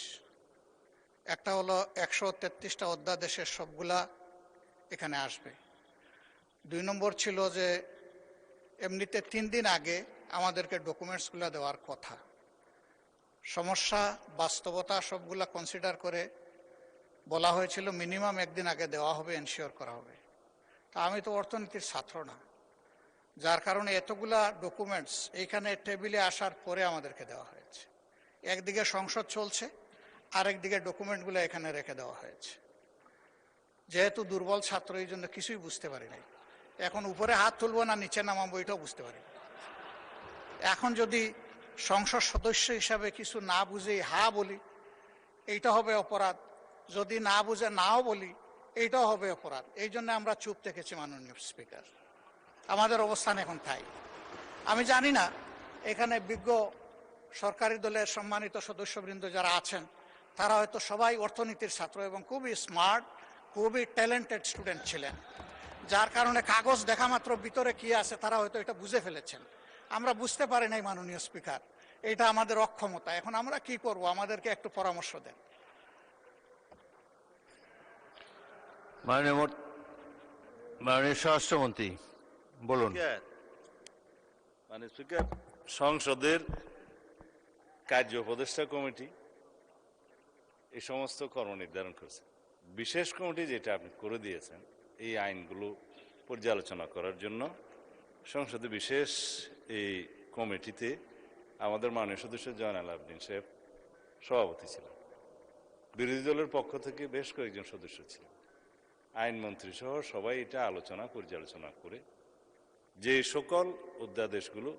একটা হলো 133টা অধ্যাদেশের সবগুলা এখানে আসবে। 2 নম্বর ছিল যে এমনিতে 3 দিন আগে আমাদেরকে ডকুমেন্টসগুলো দেওয়ার কথা। সমস্যা বাস্তবতা সবগুলা কনসিডার করে বলা হয়েছিল মিনিমাম 1 দিন আগে দেওয়া হবে, এনশিওর করা হবে। তা আমি তো অর্থনীতির ছাত্র না, যার কারণে এতগুলা ডকুমেন্টস এইখানে টেবিলে আসার পরে আমাদেরকে দেওয়া হয়েছে। একদিকে সংসদ চলছে, আরেকদিকে ডকুমেন্টগুলো এখানে রেখে দেওয়া হয়েছে। যেহেতু দুর্বল ছাত্র, এই জন্য কিছুই বুঝতে পারি নাই। এখন উপরে হাত তুলবো না নিচে নামাবো এটাও বুঝতে পারি না। এখন যদি সংসদ সদস্য হিসাবে কিছু না বুঝে হা বলি, এইটা হবে অপরাধ। যদি না বুঝে নাও বলি, এইটাও হবে অপরাধ। এই জন্য আমরা চুপ থেকেছি মাননীয় স্পিকার। আমাদের অবস্থান এখন তাই। আমি জানি না এখানে বিজ্ঞ সরকারি দলের সম্মানিত সদস্যবৃন্দ যারা আছেন তারা হয়তো সবাই অর্থনীতির ছাত্র এবং খুবই স্মার্ট, খুবই ট্যালেন্টেড স্টুডেন্ট ছিলেন, যার কারণে কাগজ দেখা মাত্র ভিতরে কি আছে তারা হয়তো এটা বুঝে ফেলেছেন। আমরা বুঝতে পারি নাই মাননীয় স্পিকার, এটা আমাদের অক্ষমতা। এখন আমরা কি করব, আমাদেরকে একটু পরামর্শ দেন। মাননীয় স্বরাষ্ট্রমন্ত্রী বলুন। মানে স্পিকার, সংসদের কার্য উপদেষ্টা কমিটি এই সমস্ত কর্ম নির্ধারণ করেছে। বিশেষ কমিটি যেটা আপনি করে দিয়েছেন এই আইনগুলো পর্যালোচনা করার জন্য সংসদে বিশেষ এই কমিটিতে আমাদের মাননীয় সদস্য জয়নাল আবদিন সাহেব সভাপতি ছিলেন। বিরোধী দলের পক্ষ থেকে বেশ কয়েকজন সদস্য ছিলেন, আইনমন্ত্রী সহ সবাই এটা আলোচনা পর্যালোচনা করে যে সকল অধ্যাদেশগুলো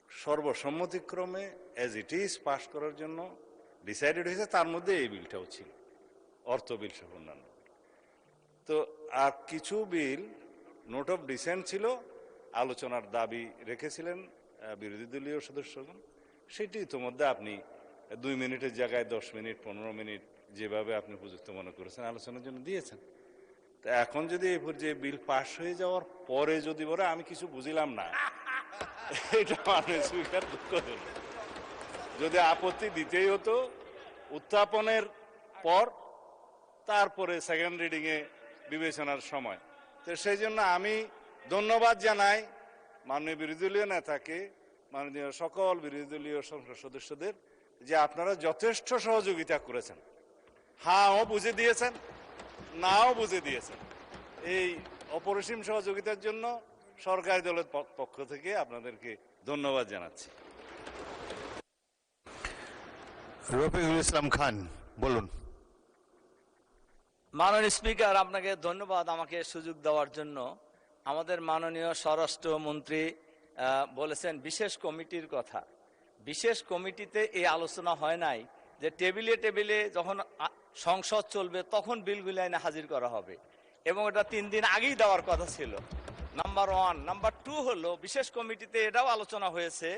সর্বসম্মতিক্রমে অ্যাজ ইট ইজ পাশ করার জন্য ডিসাইডেড হয়েছে, তার মধ্যে এই বিলটাও ছিল, অর্থ বিল সহ অন্যান্য। তো আর কিছু বিল নোট অফ ডিসেন্ট ছিল, আলোচনার দাবি রেখেছিলেন বিরোধী দলীয় সদস্যগণ। সেটি ইতিমধ্যে আপনি 2 মিনিটের জায়গায় 10 মিনিট 15 মিনিট যেভাবে আপনি উপযুক্ত মনে করেছেন আলোচনার জন্য দিয়েছেন। তা এখন যদি এই পর্যায়ে বিল পাশ হয়ে যাওয়ার পরে যদি বলে আমি কিছু বুঝিলাম না, এটা মাননীয় স্পিকার দুঃখজনক। যদি আপত্তি দিতেই হতো উত্থাপনের পর, তারপরে সেকেন্ড রিডিং এ বিবেচনার সময়। তো সেই জন্য আমি ধন্যবাদ জানাই মাননীয় বিরোধী দলীয় নেতাকে, মাননীয় সকল বিরোধী দলীয় সংসদ সদস্যদের, যে আপনারা যথেষ্ট সহযোগিতা করেছেন। হাও বুঝে দিয়েছেন, নাও বুঝে দিয়েছেন। এই অপরিসীম সহযোগিতার জন্য সরকারি দলের পক্ষ থেকে আপনাদেরকে ধন্যবাদ জানাচ্ছি। রফিকুল ইসলাম খান বলুন। মাননীয় স্পিকার, আপনাকে ধন্যবাদ আমাকে সুযোগ দেওয়ার জন্য। আমাদের মাননীয় স্বরাষ্ট্রমন্ত্রী বলেছেন বিশেষ কমিটির কথা। বিশেষ কমিটিতে এই আলোচনা হয় নাই যে টেবিলে টেবিলে যখন সংসদ চলবে তখন বিলগুলো এনে হাজির করা হবে, এবং এটা 3 দিন আগেই দেওয়ার কথা ছিল। নাম্বার 1। নাম্বার 2 হলো বিশেষ কমিটিতে এটাও আলোচনা হয়েছে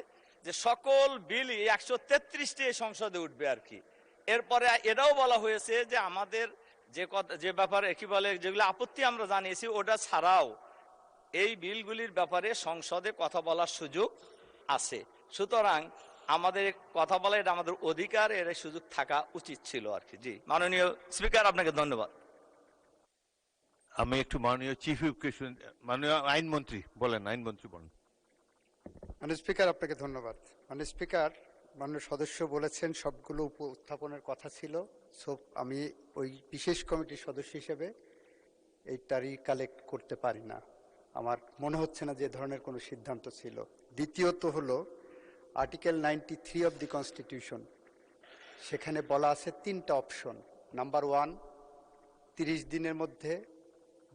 যে সকল বিলই 133টি সংসদে উঠবে আর কি। এরপরে এটাও বলা হয়েছে যে আমাদের যে ব্যাপারে কি বলে, যেগুলো আপত্তি আমরা জানিয়েছি ওটা ছাড়াও এই বিলগুলির ব্যাপারে সংসদে কথা বলার সুযোগ আছে। সুতরাং আমাদের কথা বলা এটা আমাদের অধিকার, এর সুযোগ থাকা উচিত ছিল আর কি। জি মাননীয় স্পিকার, আপনাকে ধন্যবাদ। আমি একটু মাননীয় চিফ হুইপকে মাননীয় আইনমন্ত্রী বলেন, আইনমন্ত্রী বলেন। মাননীয় স্পিকার, আপনাকে ধন্যবাদ। মাননীয় স্পিকার, মাননীয় সদস্য বলেছেন সবগুলো উত্থাপনের কথা ছিল, সো আমি ওই বিশেষ কমিটির সদস্য হিসেবে এইটারই কালেক্ট করতে পারি না। আমার মনে হচ্ছে না যে ধরনের কোনো সিদ্ধান্ত ছিল। দ্বিতীয়ত হলো আর্টিকেল 93 অফ দি কনস্টিটিউশন, সেখানে বলা আছে 3টা অপশন। নাম্বার 1, 30 দিনের মধ্যে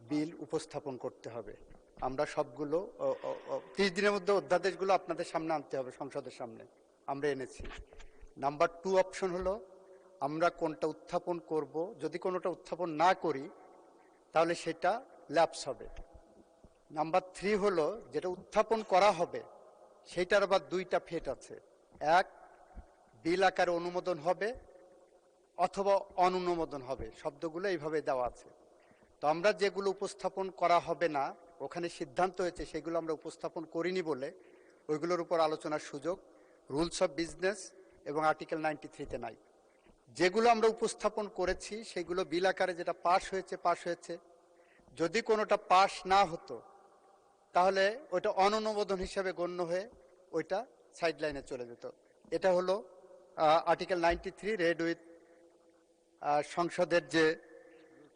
বিল উপস্থাপন করতে হবে। আমরা সবগুলো 30 দিনের মধ্যে অধ্যাদেশগুলো আপনাদের সামনে আনতে হবে, সংসদের সামনে, আমরা এনেছি। নাম্বার 2 অপশন হলো আমরা কোনটা উত্থাপন করব, যদি কোনোটা উত্থাপন না করি তাহলে সেটা ল্যাপস হবে। নাম্বার 3 হলো যেটা উত্থাপন করা হবে সেইটার আবার 2টা ফেট আছে। এক, বিল আকারে অনুমোদন হবে অথবা অনুমোদন হবে, শব্দগুলো এইভাবে দেওয়া আছে। তো আমরা যেগুলো উপস্থাপন করা হবে না, ওখানে সিদ্ধান্ত হয়েছে সেগুলো আমরা উপস্থাপন করিনি বলে ওইগুলোর উপর আলোচনার সুযোগ রুলস অফ বিজনেস এবং আর্টিকেল 93-তে নাই। যেগুলো আমরা উপস্থাপন করেছি সেগুলো বিল আকারে যেটা পাশ হয়েছে। যদি কোনোটা পাশ না হতো তাহলে ওইটা অনুমোদন হিসেবে গণ্য হয়ে ওইটা সাইড লাইনে চলে যেত। এটা হলো আর্টিকেল 93 রেড উইথ সংসদের যে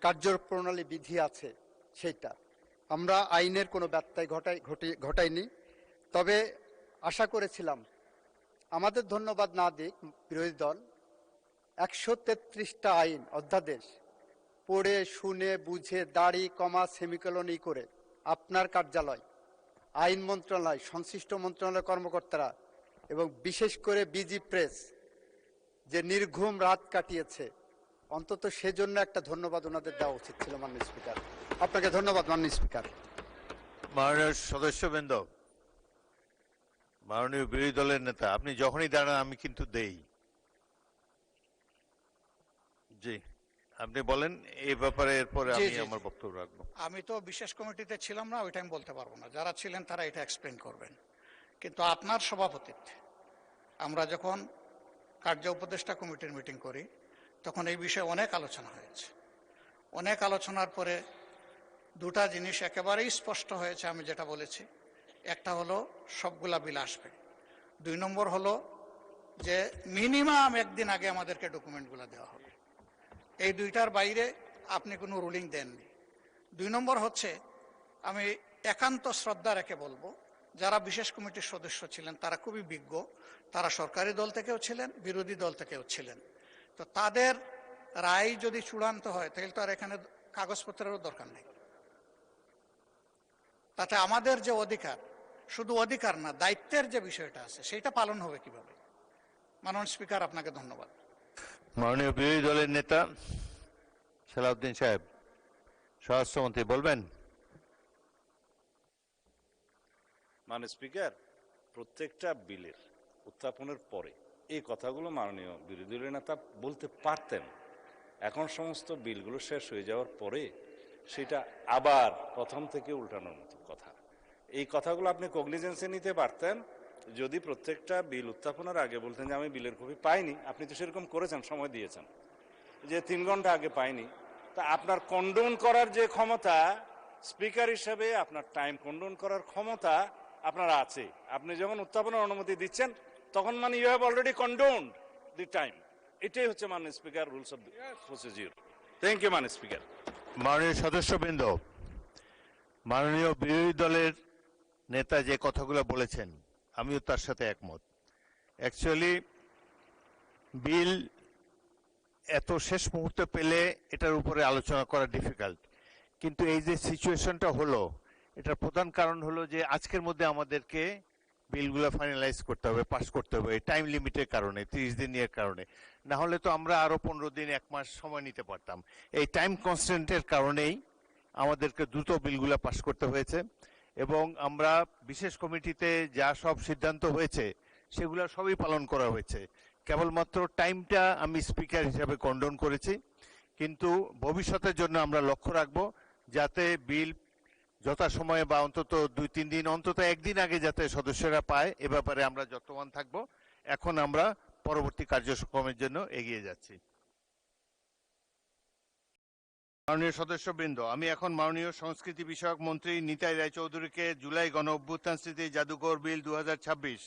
কার্যপ্রণালী বিধি আছে সেইটা। আমরা আইনের কোনো ব্যত্যয় ঘটাইনি। তবে আশা করেছিলাম, আমাদের ধন্যবাদ না দিক বিরোধী দল, 133টা আইন অধ্যাদেশ পড়ে শুনে বুঝে দাড়ি কমা সেমিকোলন করে আপনার কার্যালয়, আইন মন্ত্রণালয়, সংশ্লিষ্ট মন্ত্রণালয় কর্মকর্তারা এবং বিশেষ করে বিজি প্রেস যে নির্ঘুম রাত কাটিয়েছে, অন্তত সেজন্য একটা ধন্যবাদ ওনাদের দেওয়া উচিত ছিল। মাননীয় স্পিকার, আপনাকে ধন্যবাদ। মাননীয় স্পিকার, মাননীয় সদস্যবৃন্দ, মাননীয় বিরোধী দলের নেতা, আপনি যখনই দাঁড়ান আমি কিন্তু দেই। জি, আপনি বলেন এই ব্যাপারে, এরপরে আমি আমার বক্তব্য রাখবো। আমি তো বিশেষ কমিটিতে ছিলাম না, ওইটা আমি বলতে পারবো না, যারা ছিলেন তারা এটা এক্সপ্লেন করবেন। কিন্তু আপনার সভাপতিত্বে আমরা যখন কার্য উপদেষ্টা কমিটির মিটিং করি তখন এই বিষয়ে অনেক আলোচনা হয়েছে। অনেক আলোচনার পরে 2টা জিনিস একেবারেই স্পষ্ট হয়েছে, আমি যেটা বলেছি। একটা হলো সবগুলা বিল আসবে, 2 নম্বর হলো যে মিনিমাম একদিন আগে আমাদেরকে ডকুমেন্টগুলো দেওয়া হবে। এই 2টার বাইরে আপনি কোনো রুলিং দেননি। 2 নম্বর হচ্ছে, আমি একান্ত শ্রদ্ধা রেখে বলবো, যারা বিশেষ কমিটির সদস্য ছিলেন তারা খুবই বিজ্ঞ, তারা সরকারি দল থেকেও ছিলেন, বিরোধী দল থেকেও ছিলেন। তো তাদের রায় যদি চূড়ান্ত হয় তাহলে তো আর এখানে কাগজপত্রেরও দরকার নেই। তাতে আমাদের যে অধিকার, শুধু অধিকার না, দায়িত্বের যে বিষয়টা আছে সেটা পালন হবে কিভাবে? মাননীয় স্পিকার, আপনাকে ধন্যবাদ। মাননীয় বিরোধী দলের নেতা সালাউদ্দিন সাহেব, স্বরাষ্ট্রমন্ত্রী বলবেন। মাননীয় স্পিকার, প্রত্যেকটা বিলের উত্থাপনের পরে এই কথাগুলো মাননীয় বিরোধী দলের নেতা বলতে পারতেন। এখন সমস্ত বিলগুলো শেষ হয়ে যাওয়ার পরে সেটা আবার প্রথম থেকে উল্টানোর মতো কথা। এই কথাগুলো আপনি কগনিজেন্সে নিতে পারতেন যদি প্রত্যেকটা বিল উত্থাপনের আগে বলতেন যে আমি বিলের কপি পাইনি। আপনি তো সেরকম করেছেন, সময় দিয়েছেন যে 3 ঘন্টা আগে পাইনি। তা আপনার কন্ডোন করার যে ক্ষমতা, স্পিকার হিসেবে আপনার টাইম কন্ডোন করার ক্ষমতা আপনার আছে। আপনি যখন উত্থাপনের অনুমতি দিচ্ছেন তখন মানে you have already condoned the time. এটাই হচ্ছে মাননীয় speaker rules of procedure. Thank you মাননীয় স্পিকার। মাননীয় সদস্যবৃন্দ, মাননীয় বিরোধী দলের নেতা যে কথাগুলো বলেছেন আমিও তার সাথে একমত। অ্যাকচুয়ালি বিল এত শেষ মুহূর্তে পেলে এটার উপরে আলোচনা করা ডিফিকাল্ট, কিন্তু এই যে সিচুয়েশনটা হলো এটার প্রধান কারণ হলো যে আজকের মধ্যে আমাদেরকে বিলগুলো ফাইনালাইজ করতে হবে, পাস করতে হবে, টাইম লিমিটের কারণে, 30 দিনের কারণে। না হলে তো আমরা আরো 15 দিন 1 মাস সময় নিতে পারতাম। এই টাইম কনস্ট্যান্টের কারণেই আমাদেরকে দ্রুত বিলগুলো পাস করতে হয়েছে। এবং আমরা বিশেষ কমিটিতে যা সব সিদ্ধান্ত হয়েছে সেগুলো সবই পালন করা হয়েছে। কেবলমাত্র টাইমটা আমি স্পিকার হিসাবে কন্ডোন করেছি, কিন্তু ভবিষ্যতের জন্য আমরা লক্ষ্য রাখবো যাতে বিল যথাসময়ে বা অন্তত 2-3 দিন অন্তত একদিন আগে যাতে সদস্যরা পায় এ ব্যাপারে আমরা যত্নবান থাকব। এখন আমরা পরবর্তী কার্যক্রমের জন্য এগিয়ে যাচ্ছি। মাননীয় সদস্যবৃন্দ, আমি এখন মাননীয় সংস্কৃতি বিষয়ক মন্ত্রী নিতাই রায়চৌধুরীকে জুলাই গণ অভ্যুত্থান স্মৃতি জাদুঘর বিল 2026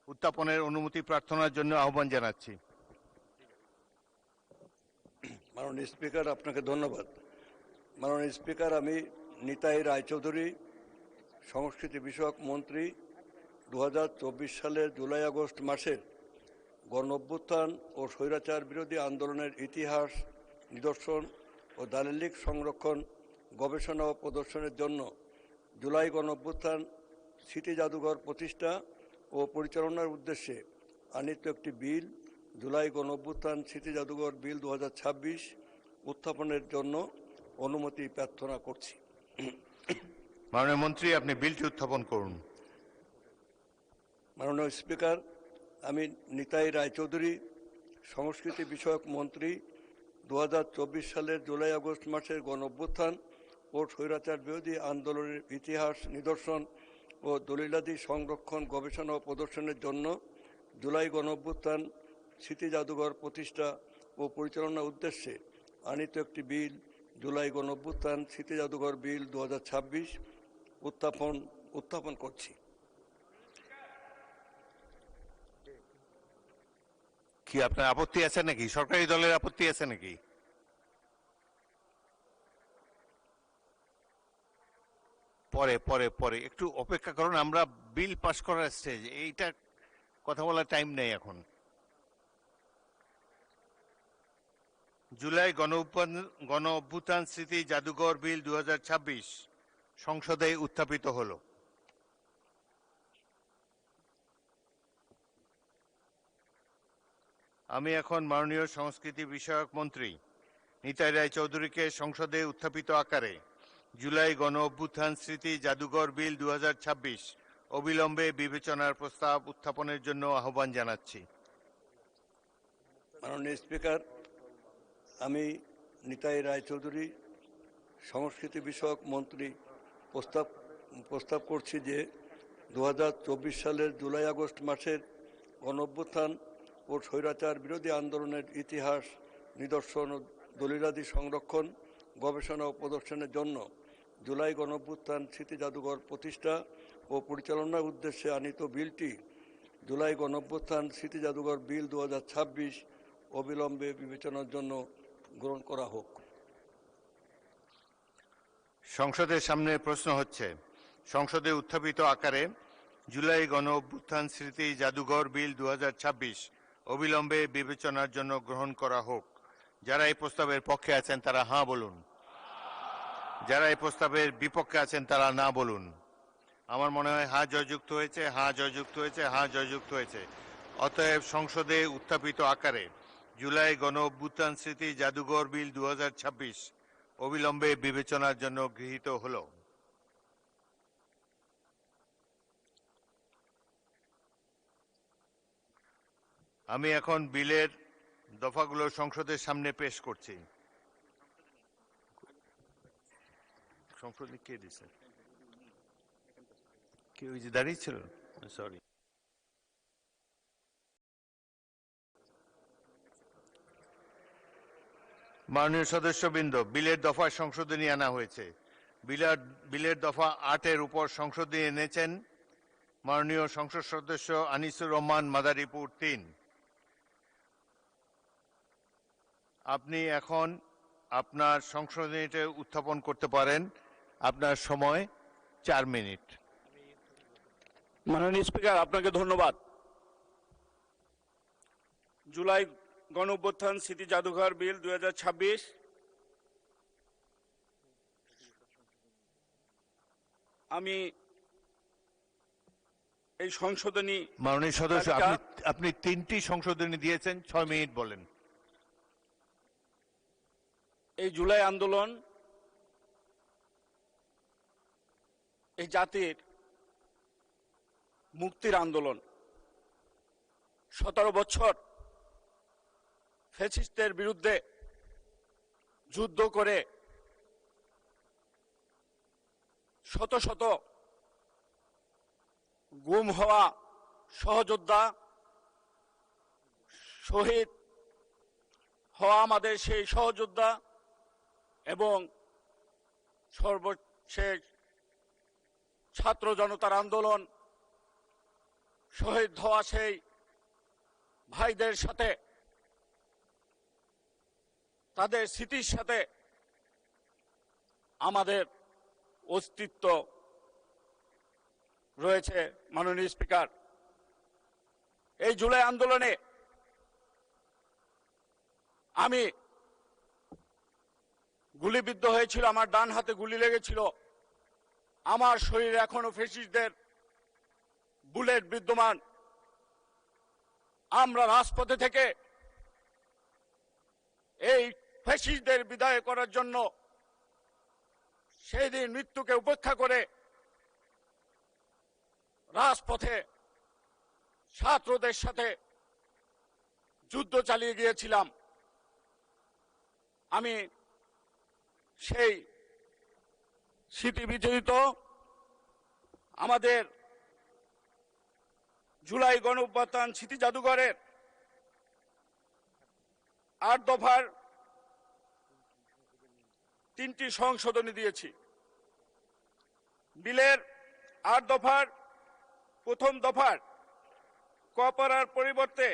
উত্থাপনের অনুমতি প্রার্থনার জন্য আহ্বান জানাচ্ছি। মাননীয় স্পিকার, আপনাকে ধন্যবাদ। মাননীয় স্পিকার, আমি নিতাই রায়চৌধুরী, সংস্কৃতি বিষয়ক মন্ত্রী, 2024 সালের জুলাই আগস্ট মাসের গণ অভ্যুত্থান ও স্বৈরাচার বিরোধী আন্দোলনের ইতিহাস, নিদর্শন ও দালিলিক সংরক্ষণ, গবেষণা ও প্রদর্শনের জন্য জুলাই গণ অভ্যুত্থান স্মৃতি জাদুঘর প্রতিষ্ঠা ও পরিচালনার উদ্দেশ্যে আনিত একটি বিল, জুলাই গণ অভ্যুত্থান স্মৃতি জাদুঘর বিল 2026 উত্থাপনের জন্য অনুমতি প্রার্থনা করছি। মাননীয় মন্ত্রী, আপনি বিলটি উত্থাপন করুন। মাননীয় স্পিকার, আমি নিতাই রায়চৌধুরী, সংস্কৃতি বিষয়ক মন্ত্রী, 2024 সালের জুলাই আগস্ট মাসের গণ অভ্যুত্থান ও স্বৈরাচার বিরোধী আন্দোলনের ইতিহাস, নিদর্শন ও দলিলাদি সংরক্ষণ, গবেষণা ও প্রদর্শনের জন্য জুলাই গণ অভ্যুত্থান স্মৃতি জাদুঘর প্রতিষ্ঠা ও পরিচালনার উদ্দেশ্যে আনিত একটি বিল, জুলাই গণ অভ্যুত্থান স্মৃতি জাদুঘর বিল 2026 উত্থাপন করছি। কি আপনার আপত্তি আছে নাকি? সরকারি দলের আপত্তি আছে নাকি? পরে পরে পরে একটু অপেক্ষা করুন, আমরা বিল পাস করার স্টেজ, এইটা কথা বলার টাইম নেই এখন। জুলাই গণ অভ্যুত্থান স্মৃতি জাদুঘর বিল 2026 সংসদে উত্থাপিত হলো। আমি এখন মাননীয় সংস্কৃতি বিষয়ক মন্ত্রী নিতাই রায়চৌধুরীকে সংসদে উত্থাপিত আকারে জুলাই গণ অভ্যুত্থান স্মৃতি জাদুঘর বিল 2026 অবিলম্বে বিবেচনার প্রস্তাব উত্থাপনের জন্য আহ্বান জানাচ্ছি। মাননীয় স্পিকার, আমি নিতাই রায়চৌধুরী, সংস্কৃতি বিষয়ক মন্ত্রী, প্রস্তাব করছি যে 2024 সালের জুলাই আগস্ট মাসের গণ অভ্যুত্থান ও স্বৈরাচার বিরোধী আন্দোলনের ইতিহাস, নিদর্শন ও দলিলাদি সংরক্ষণ, গবেষণা ও প্রদর্শনের জন্য জুলাই গণ অভ্যুত্থান স্মৃতি জাদুঘর প্রতিষ্ঠা ও পরিচালনার উদ্দেশ্যে আনিত বিলটি, জুলাই গণ অভ্যুত্থান স্মৃতি জাদুঘর বিল 2026 অবিলম্বে বিবেচনার জন্য গ্রহণ করা হোক। সংসদের সামনে প্রশ্ন হচ্ছে, সংসদে উত্থাপিত আকারে জুলাই গণ অভ্যুত্থান স্মৃতি জাদুঘর বিল 2026 অবিলম্বে বিবেচনার জন্য গ্রহণ করা হোক। যারা এই প্রস্তাবের পক্ষে আছেন তারা হাঁ বলুন, যারা এই প্রস্তাবের বিপক্ষে আছেন তারা না বলুন। আমার মনে হয় হাঁ জয়যুক্ত হয়েছে, হাঁ জয়যুক্ত হয়েছে, হাঁ জয়যুক্ত হয়েছে। অতএব সংসদে উত্থাপিত আকারে জুলাই গণ অভ্যুত্থান স্মৃতি জাদুঘর বিল 2026 অবিলম্বে বিবেচনার জন্য গৃহীত হলো। আমি এখন বিলের দফাগুলো সংসদের সামনে পেশ করছি। সংসদে কে দিছে? কে ওই যে দাঁড়িয়ে ছিল? সরি। মাননীয় সদস্যবৃন্দ, বিলের দফা সংশোধনী আনা হয়েছে। বিলের দফা 8-এর উপর সংশোধনী এনেছেন মাননীয় সংসদ সদস্য আনিসুর রহমান, মাদারীপুর 3। আপনি এখন আপনার সংশোধনীটা উত্থাপন করতে পারেন। আপনার সময় 4 মিনিট। মাননীয় স্পিকার, আপনাকে ধন্যবাদ। জুলাই গণ অভ্যুত্থান স্মৃতি জাদুঘর বিল 2026 আমি এই সংশোধনী, মাননীয় সদস্য, আপনি 3টি সংশোধনী দিয়েছেন, 6 মিনিট বলেন। এই জুলাই আন্দোলন এই জাতির মুক্তির আন্দোলন। 17 বছর ফ্যাসিস্টদের বিরুদ্ধে যুদ্ধ করে শত শত গুম হওয়া সহযোদ্ধা, শহীদ হওয়া আমাদের সেই সহযোদ্ধা এবং সর্বশেষ ছাত্র জনতার আন্দোলন শহীদ হওয়া সেই ভাইদের সাথে, তাদের স্মৃতির সাথে আমাদের অস্তিত্ব রয়েছে। মাননীয় স্পিকার, এই জুলাই আন্দোলনে আমি গুলিবিদ্ধ হয়েছিল, আমার ডান হাতে গুলি লেগেছিল, আমার শরীরে এখনো ফ্যাসিস্টদের বুলেট বিদ্যমান। আমরা রাজপথে থেকে এই ফ্যাসিস্টদের বিদায় করার জন্য সেই দিন মৃত্যুকে উপেক্ষা করে রাজপথে ছাত্রদের সাথে যুদ্ধ চালিয়ে গিয়েছিলাম। আমি সেই স্মৃতি বিজড়িত আমাদের জুলাই গণঅভ্যুত্থান স্মৃতি জাদুঘরের 8 দফার 3টি সংশোধনী দিয়েছি। বিলের 8 দফার প্রথম দফার কপারার পরিবর্তে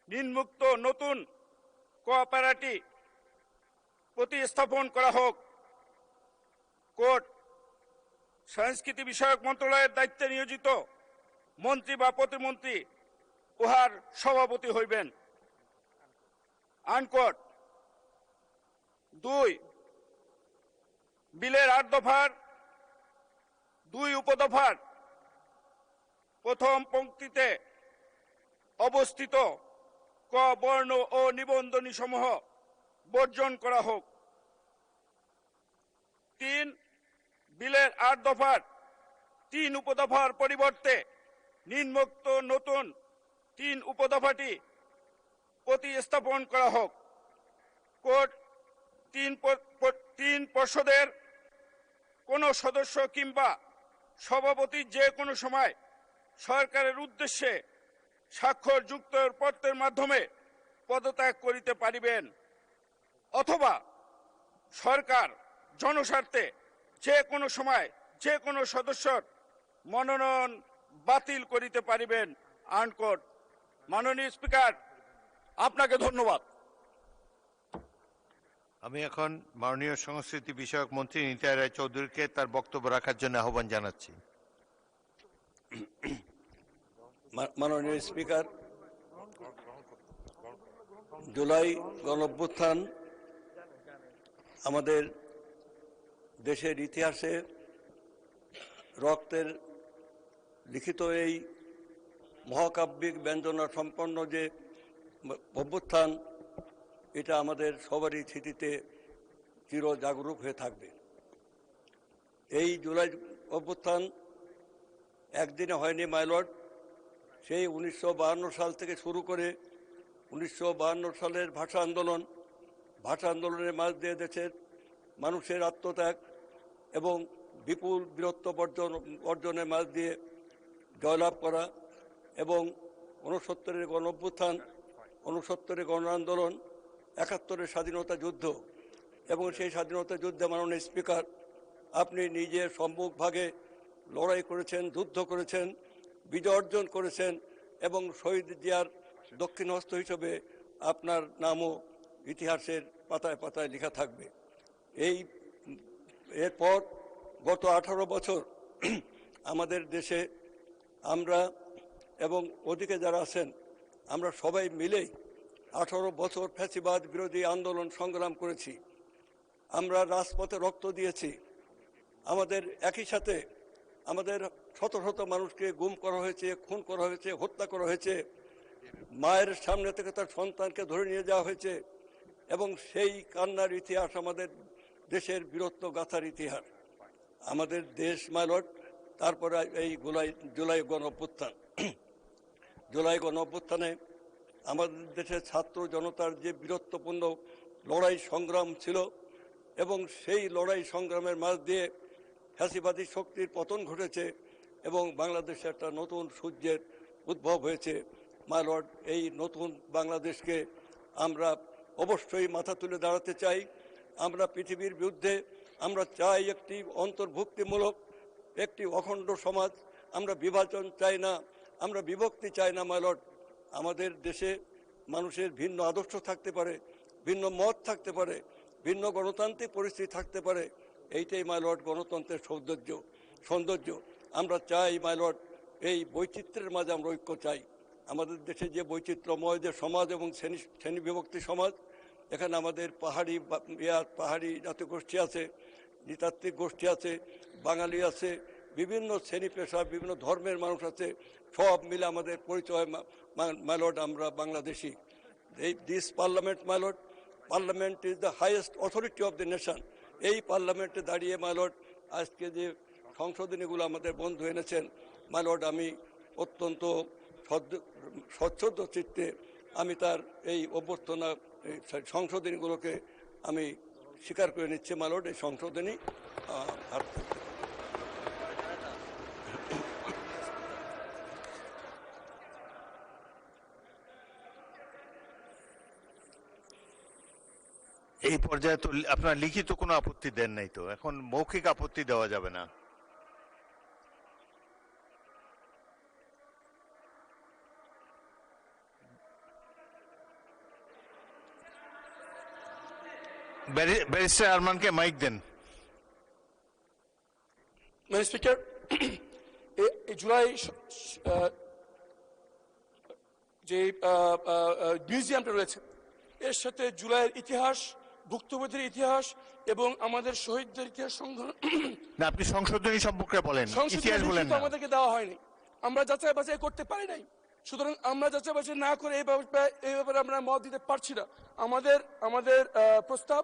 নিম্নোক্ত নতুন কোঅপারেটি প্রতিস্থাপন করা হোক। কোর্ট সংস্কৃতি বিষয়ক মন্ত্রণালয়ের দায়িত্বে নিয়োজিত মন্ত্রী বা প্রতিমন্ত্রী উহার সভাপতি হইবেন। আনকোট। 2 বিলের 8 দফার 2 উপদফার প্রথম পংক্তিতে অবস্থিত ক বর্ণ ও নিবন্ধনী সমূহ বর্জন করা হোক। 3 বিলের 8 দফার 3 উপদফার পরিবর্তে নিম্নোক্ত নতুন 3 উপদফাটি প্রতিস্থাপন করা হোক। কোর্ট 3 পর্ষদের কোন সদস্য কিংবা সভাপতি যে কোনো সময় সরকারের উদ্দেশ্যে স্বাক্ষরযুক্ত পত্রের মাধ্যমে পদত্যাগ করিতে পারিবেন, অথবা সরকার জনস্বার্থে যে কোনো সময় যে কোনো সদস্যর মনোনয়ন বাতিল করিতে পারিবেন। আনকোট। মাননীয় স্পিকার, আপনাকে ধন্যবাদ। আমি এখন মাননীয় সংস্কৃতি বিষয়ক মন্ত্রী নিতাই রায় চৌধুরীকে তার বক্তব্য রাখার জন্য আহ্বান জানাচ্ছি। মাননীয় স্পিকার, জুলাই গণঅভ্যুত্থান আমাদের দেশের ইতিহাসে রক্তের লিখিত এই মহাকাব্যিক ব্যঞ্জনা সম্পন্ন যে অভ্যুত্থান, এটা আমাদের সবারই স্মৃতিতে চির জাগরুক হয়ে থাকবে। এই জুলাই অভ্যুত্থান একদিনে হয়নি মাইলর্ড। সেই 1952 সাল থেকে শুরু করে 1952 সালের ভাষা আন্দোলনের মাঝ দিয়ে দেশের মানুষের আত্মত্যাগ এবং বিপুল বীরত্ব অর্জনের মাঝ দিয়ে জয়লাভ করা এবং 69-এর গণ অভ্যুত্থান, 69-এর গণ আন্দোলন, 71-এর স্বাধীনতা যুদ্ধ এবং সেই স্বাধীনতা যুদ্ধে মাননীয় স্পিকার আপনি নিজে সম্মুখভাগে লড়াই করেছেন, যুদ্ধ করেছেন, বিজয় অর্জন করেছেন এবং শহীদ জিয়ার দক্ষিণ হস্ত হিসেবে আপনার নামও ইতিহাসের পাতায় পাতায় লেখা থাকবে। এরপর গত 18 বছর আমাদের দেশে আমরা এবং ওদিকে যারা আছেন আমরা সবাই মিলেই 18 বছর ফ্যাসিবাদ বিরোধী আন্দোলন সংগ্রাম করেছি। আমরা রাজপথে রক্ত দিয়েছি। আমাদের একই সাথে আমাদের শত শত মানুষকে গুম করা হয়েছে, খুন করা হয়েছে, হত্যা করা হয়েছে, মায়ের সামনে থেকে তার সন্তানকে ধরে নিয়ে যাওয়া হয়েছে এবং সেই কান্নার ইতিহাস আমাদের দেশের বীরত্ব গাথার ইতিহাস। আমাদের দেশ মাইলট তারপরে এই জুলাই গণ অভ্যুত্থানে আমাদের দেশের ছাত্র জনতার যে বীরত্বপূর্ণ লড়াই সংগ্রাম ছিল এবং সেই লড়াই সংগ্রামের মাঝ দিয়ে ফ্যাসিবাদী শক্তির পতন ঘটেছে এবং বাংলাদেশে একটা নতুন সূর্যের উদ্ভব হয়েছে। মাই লর্ড, এই নতুন বাংলাদেশকে আমরা অবশ্যই মাথা তুলে দাঁড়াতে চাই। আমরা পৃথিবীর বিরুদ্ধে আমরা চাই একটি অন্তর্ভুক্তিমূলক একটি অখণ্ড সমাজ। আমরা বিভাজন চাই না, আমরা বিভক্তি চাই না মাই লর্ড। আমাদের দেশে মানুষের ভিন্ন আদর্শ থাকতে পারে, ভিন্ন মত থাকতে পারে, ভিন্ন গণতান্ত্রিক পরিস্থিতি থাকতে পারে। এইটাই মাই লর্ড গণতন্ত্রের সৌন্দর্য। আমরা চাই মাই লর্ড, এই বৈচিত্র্যের মাঝে আমরা ঐক্য চাই। আমাদের দেশে যে বৈচিত্র্যময় যে সমাজ এবং শ্রেণী বিভক্তি সমাজ, এখানে আমাদের পাহাড়ি জাতিগোষ্ঠী আছে, নৃতাত্ত্বিক গোষ্ঠী আছে, বাঙালি আছে, বিভিন্ন শ্রেণী পেশা, বিভিন্ন ধর্মের মানুষ আছে, সব মিলে আমাদের পরিচয় মাই লর্ড আমরা Bangladeshi. This parliament my lord, parliament is the highest authority of the nation. এই পার্লামেন্টে দাঁড়িয়ে মাই লর্ড আজকে যে সংশোধনীগুলো আমাদের বন্ধু এনেছেন মাই লর্ড, আমি অত্যন্ত স্বচ্ছন্দ চিত্তে আমি তার এই অভ্যর্থনা সংশোধনীগুলোকে আমি স্বীকার করে নিচ্ছি মাই লর্ড। এই সংশোধনী এই পর্যায়ে তো আপনার লিখিত কোনো আপত্তি দেন নাই, তো এখন মৌখিক আপত্তি দেওয়া যাবে না। ব্যারিস্টার আরমানকে মাইক দেন। Mr. Speaker, জুলাই যে মিউজিয়ামটা রয়েছে এর সাথে জুলাইয়ের ইতিহাস, ভুক্তভোগীর ইতিহাস এবং আমাদের শহীদদের ইতিহাস না, আপনি সংশোধনী সম্পর্কে বলেন, ইতিহাস বলেন না। আমাদেরকে দেওয়া হয়নি, আমরা যাচাই বাছাই করতে পারি নাই। সুতরাং আমরা যাচাই বাছাই না করে এই ব্যাপারে আমরা মত দিতে পারছি না। আমাদের প্রস্তাব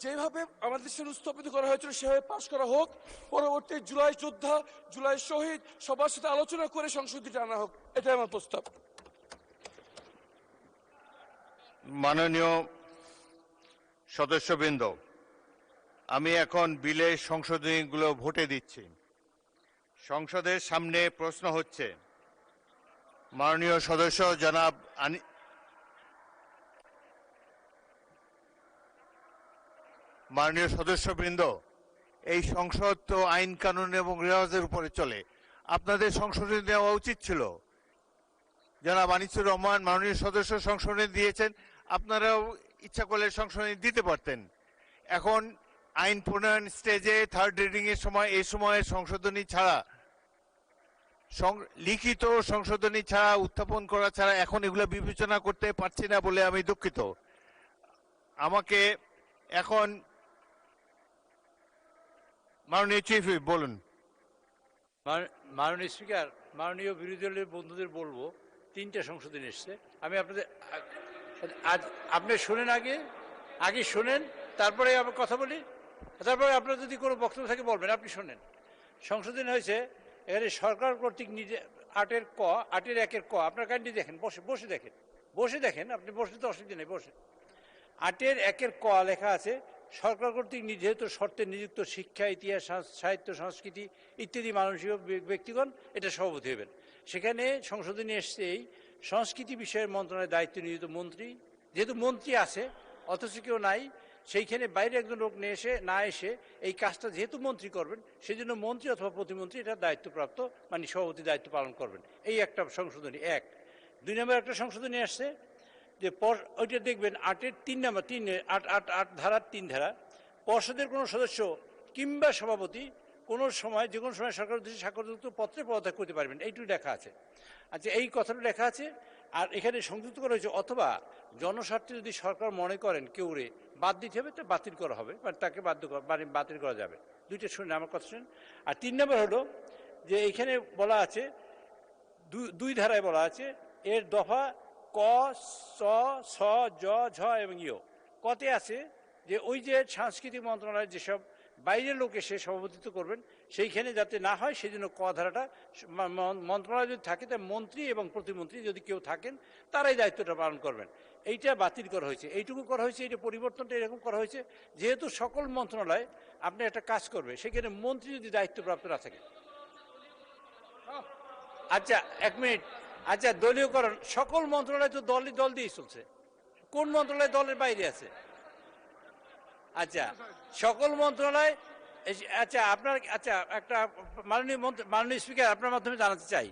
যেভাবে আমাদের দেশে স্থাপিত করা হয়েছিল সেভাবে পাশ করা হোক। পরবর্তী জুলাই যোদ্ধা, জুলাই শহীদ সবার সাথে আলোচনা করে সংশোধনীটা আনা হোক, এটাই আমার প্রস্তাব। মাননীয় সদস্যবৃন্দ, আমি এখন বিলের সংশোধনীগুলো ভোটে দিচ্ছি। সংসদের সামনে প্রশ্ন হচ্ছে, মাননীয় সদস্য জনাব মাননীয় সদস্যবৃন্দ, এই সংসদ তো আইন কানুন এবং রেওয়াজের উপরে চলে, আপনাদের সংশোধনী দেওয়া উচিত ছিল। জনাব আনিসুর রহমান মাননীয় সদস্য সংশোধনী দিয়েছেন, আপনারাও ইচ্ছা করলে সংশোধনী দিতে পারতেন। এখন আইন প্রণয়ন স্টেজে থার্ড রিডিং এর সময় এই সময়ের সংশোধনী ছাড়া, লিখিত সংশোধনী ছাড়া, উত্থাপন করা ছাড়া এখন এগুলো বিবেচনা করতে পারছি না বলে আমি দুঃখিত। আমাকে এখন মাননীয় চিফ হুইপ বলুন। মাননীয় স্পিকার, মাননীয় বিরোধী দলের বন্ধুদের বলবো, 3টে সংশোধনী এসছে। আমি আপনাদের আপনি শোনেন, আগে শোনেন, তারপরে আবার কথা বলি, তারপরে আপনার যদি কোনো বক্তব্য থাকে বলবেন। আপনি শোনেন, সংশোধনী হয়েছে এখানে সরকার কর্তৃক নিজে 8-এর 1-এর ক, আপনার কাইন্ডলি দেখেন, বসে দেখেন, আপনি বসে তো অসুবিধা নেই, বসে। 8-এর 1-এর ক লেখা আছে, সরকার কর্তৃক নির্ধারিত শর্তে নিযুক্ত শিক্ষা, ইতিহাস, সাহিত্য, সংস্কৃতি ইত্যাদি মানসিক ব্যক্তিগণ এটা সভাপতি হবেন। সেখানে সংশোধনী এসছে এই সংস্কৃতি বিষয়ের মন্ত্রণালয়ের দায়িত্ব নিয়োজিত মন্ত্রী, যেহেতু মন্ত্রী আছে অথচ কেউ নাই, সেইখানে বাইরে একজন লোক না এসে এই কাজটা যেহেতু মন্ত্রী করবেন, সেই জন্য মন্ত্রী অথবা প্রতিমন্ত্রী এটা দায়িত্বপ্রাপ্ত, মানে সভাপতি দায়িত্ব পালন করবেন। এই একটা সংশোধনী। 1 2 নম্বর একটা সংশোধনী আসছে যে ওইটা দেখবেন 8-এর 3 নম্বর 8 ধারার 3 ধারা, পর্ষদের কোনো সদস্য কিংবা সভাপতি কোনো সময় যে কোনো সময় সরকার উদ্দেশ্যে স্বাক্ষরযুক্ত পত্রে পদত্যাগ করতে পারবেন, এইটুকু লেখা আছে। আচ্ছা, এই কথাটা লেখা আছে। আর এখানে সংযুক্ত করা হয়েছে, অথবা জনস্বার্থে যদি সরকার মনে করেন কেউরে বাদ দিতে হবে, তা বাতিল করা হবে, মানে তাকে বাতিল করা যাবে। 2টা শুনে আমার কথা শুনেন। আর 3 নম্বর হলো যে এইখানে বলা আছে, 2 ধারায় বলা আছে, এর দফা ক, চ, ছ, জ, ঝ এবং ইয়। কতে আছে যে ওই যে সাংস্কৃতিক মন্ত্রণালয়ের যেসব বাইরের লোক এসে সভাপতিত্ব করবেন, সেইখানে যাতে না হয় সেই জন্য ক ধারাটা মন্ত্রণালয় যদি থাকে তা মন্ত্রী এবং প্রতিমন্ত্রী যদি কেউ থাকেন তারাই দায়িত্বটা পালন করবেন। এইটা বাতিল করা হয়েছে, এইটুকু করা হয়েছে, এইটা পরিবর্তনটা এরকম করা হয়েছে যেহেতু সকল মন্ত্রণালয় আপনি একটা কাজ করবে, সেখানে মন্ত্রী যদি দায়িত্বপ্রাপ্ত না থাকে। আচ্ছা 1 মিনিট, আচ্ছা দলীয়করণ, সকল মন্ত্রণালয় তো দল দিয়েই চলছে, কোন মন্ত্রণালয় দলের বাইরে আছে? আচ্ছা সকল মন্ত্রণালয়, আচ্ছা আপনার, আচ্ছা একটা মাননীয় স্পিকার আপনার মাধ্যমে জানাতে চাই,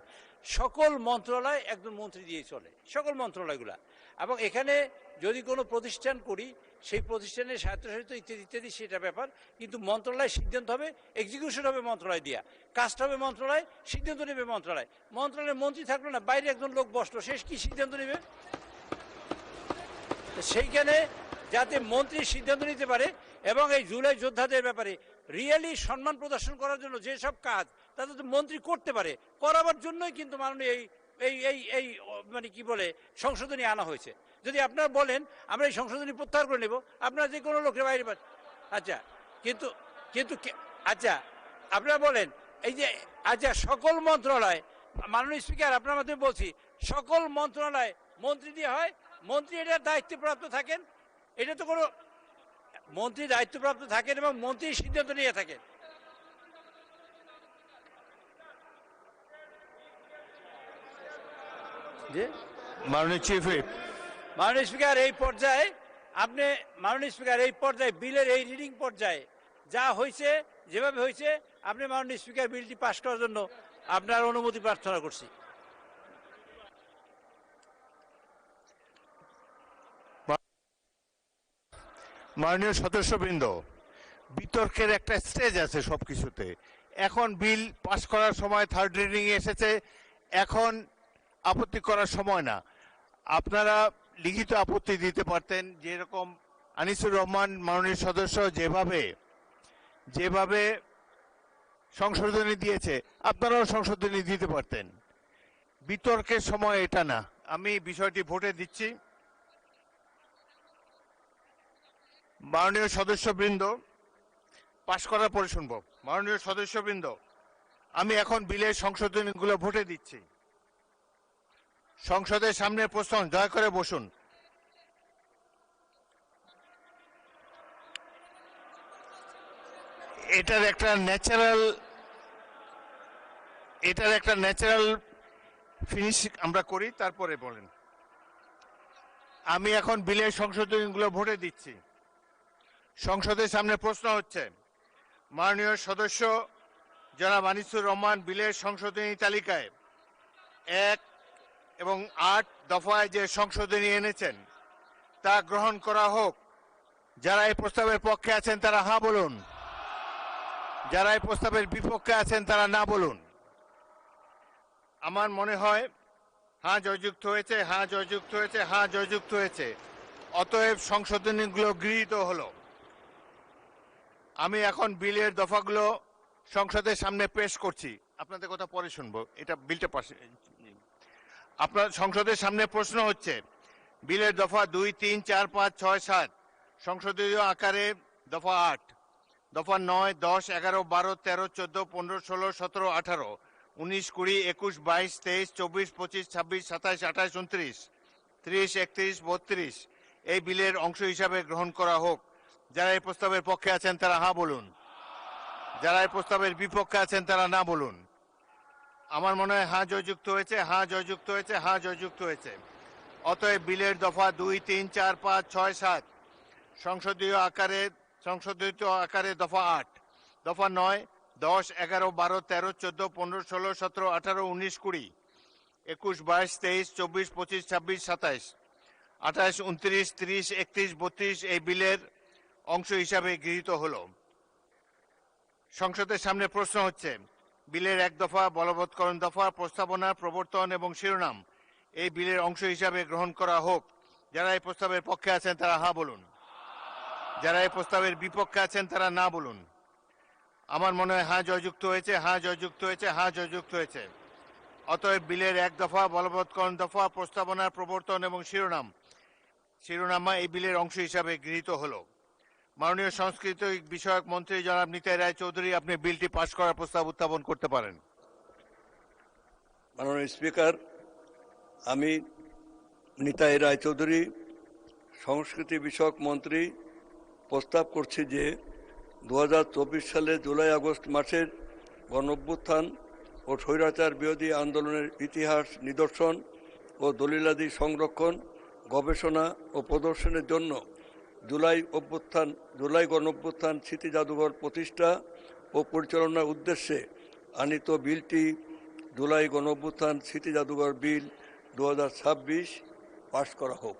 সকল মন্ত্রণালয় একজন মন্ত্রী দিয়ে চলে, সকল মন্ত্রণালয়গুলা। এবং এখানে যদি কোনো প্রতিষ্ঠান করি সেই প্রতিষ্ঠানের স্বায়ত্তশাসিত ইত্যাদি ইত্যাদি সেটা ব্যাপার, কিন্তু মন্ত্রণালয় সিদ্ধান্ত হবে, এক্সিকিউশন হবে মন্ত্রণালয় দিয়া, কাজটা হবে মন্ত্রণালয়, সিদ্ধান্ত নেবে মন্ত্রণালয়। মন্ত্রণালয়ের মন্ত্রী থাকলো না, বাইরে একজন লোক বসলো, শেষ কি সিদ্ধান্ত নেবে? সেইখানে যাতে মন্ত্রী সিদ্ধান্ত নিতে পারে এবং এই জুলাই যোদ্ধাদের ব্যাপারে রিয়েলি সম্মান প্রদর্শন করার জন্য যেসব কাজ তাদের তো মন্ত্রী করতে পারে, করাবার জন্যই কিন্তু মাননীয় এই এই এই মানে কি বলে সংশোধনী আনা হয়েছে। যদি আপনারা বলেন আমরা এই সংশোধনী প্রত্যাহার করে নেব, আপনারা যে কোনো লোকের বাইরে, আচ্ছা কিন্তু কিন্তু আচ্ছা আপনারা বলেন এই যে, আচ্ছা সকল মন্ত্রণালয়, মাননীয় স্পিকার আপনার মাধ্যমে বলছি, সকল মন্ত্রণালয় মন্ত্রী দিয়ে হয়, মন্ত্রী এটার দায়িত্বপ্রাপ্ত থাকেন, এটা তো কোনো মন্ত্রী দায়িত্বপ্রাপ্ত থাকেন এবং মন্ত্রী সিদ্ধান্ত নিয়ে থাকেন। মাননীয় চিফ হুইপ, মাননীয় স্পিকার এই পর্যায়ে আপনি, মাননীয় স্পিকার এই পর্যায়ে বিলের এই রিডিং পর্যায়ে যা হয়েছে, যেভাবে হয়েছে, আপনি মাননীয় স্পিকার বিলটি পাশ করার জন্য আপনার অনুমতি প্রার্থনা করছি। মাননীয় সদস্যবৃন্দ, বিতর্কের একটা স্টেজ আছে সবকিছুতে। এখন বিল পাশ করার সময় থার্ড রিডিং এসেছে, এখন আপত্তি করার সময় না। আপনারা লিখিত আপত্তি দিতে পারতেন, যেরকম আনিসুর রহমান মাননীয় সদস্য যেভাবে সংশোধনী দিয়েছে আপনারাও সংশোধনী দিতে পারতেন। বিতর্কের সময় এটা না। আমি বিষয়টি ভোটে দিচ্ছি। মাননীয় সদস্যবৃন্দ, পাশ করার পরে শুনবো। মাননীয় সদস্যবৃন্দ, আমি এখন বিলের সংশোধনীগুলো ভোটে দিচ্ছি। সংসদের সামনে প্রশ্ন, দয়া করে বসুন। এটার একটা ন্যাচারাল ফিনিশ আমরা করি, তারপরে বলেন। আমি এখন বিলের সংশোধনীগুলো ভোটে দিচ্ছি। সংসদের সামনে প্রশ্ন হচ্ছে, মাননীয় সদস্য জনাব আনিসুর রহমান বিলের সংশোধনী তালিকায় 1 এবং 8 দফায় যে সংশোধনী এনেছেন তা গ্রহণ করা হোক। যারা এই প্রস্তাবের পক্ষে আছেন তারা হ্যাঁ বলুন, যারা এই প্রস্তাবের বিপক্ষে আছেন তারা না বলুন। আমার মনে হয় হ্যাঁ জয়যুক্ত হয়েছে, হ্যাঁ জয়যুক্ত হয়েছে, হ্যাঁ জয়যুক্ত হয়েছে। অতএব সংশোধনীগুলো গৃহীত হলো। আমি এখন বিলের দফাগুলো সংসদের সামনে পেশ করছি। আপনাদের কথা পরে শুনবো, এটা বিলটা পাশে। আপনার সংসদের সামনে প্রশ্ন হচ্ছে, বিলের দফা 2, 3, 4, 5, 6, 7 সংসদীয় আকারে দফা 8, দফা 9, 10, 11, 12, 13, 14, 15, 16, 17, 18, 19, 20, 21, 22, 23, 24, 25, 26, 27, 28, 29, 30, 31, 32 এই বিলের অংশ হিসাবে গ্রহণ করা হোক। যারা এই প্রস্তাবের পক্ষে আছেন তারা হ্যাঁ বলুন, যারা এই প্রস্তাবের বিপক্ষে আছেন তারা না বলুন। আমার মনে হয় হ্যাঁ জয়যুক্ত হয়েছে, হ্যাঁ জয়যুক্ত হয়েছে, হ্যাঁ জয়যুক্ত হয়েছে। অতএব বিলের দফা 2, 3, 4, 5, 6, 7 সংসদীয় আকারে দফা 8, দফা 9, 10, 11, 12, 13, 14, 15, 16, 17, 18, 19, 20, 21, 22, 23, 24, 25, 26, 27, 28, 29, 30, 31, 32 এই বিলের অংশ হিসাবে গৃহীত হলো। সংসদের সামনে প্রশ্ন হচ্ছে, বিলের 1 দফা বলবৎকরণ দফা প্রস্তাবনা প্রবর্তন এবং শিরোনাম এই বিলের অংশ হিসাবে গ্রহণ করা হোক। যারা এই প্রস্তাবের পক্ষে আছেন তারা হ্যাঁ বলুন, যারা এই প্রস্তাবের বিপক্ষে আছেন তারা না বলুন। আমার মনে হয় হ্যাঁ জয়যুক্ত হয়েছে, হ্যাঁ জয়যুক্ত হয়েছে, হ্যাঁ জয়যুক্ত হয়েছে। অতএব বিলের 1 দফা বলবৎকরণ দফা প্রস্তাবনা প্রবর্তন এবং শিরোনাম এই বিলের অংশ হিসাবে গৃহীত হলো। মাননীয় সাংস্কৃতিক বিষয়ক মন্ত্রী জনাব নিতাই রায়চৌধুরী, আপনি বিলটি পাশ করার প্রস্তাব উত্থাপন করতে পারেন। মাননীয় স্পিকার, আমি নিতাই রায়চৌধুরী, সংস্কৃতি বিষয়ক মন্ত্রী, প্রস্তাব করছি যে 2024 সালে জুলাই আগস্ট মাসের গণঅভ্যুত্থান ও স্বৈরাচার বিরোধী আন্দোলনের ইতিহাস, নিদর্শন ও দলিলাদি সংরক্ষণ, গবেষণা ও প্রদর্শনের জন্য জুলাই গণঅভ্যুত্থান স্মৃতি জাদুঘর প্রতিষ্ঠা ও পরিচালনার উদ্দেশ্যে আনিত বিলটি জুলাই গণঅভ্যুত্থান স্মৃতি জাদুঘর বিল 2026 পাশ করা হোক।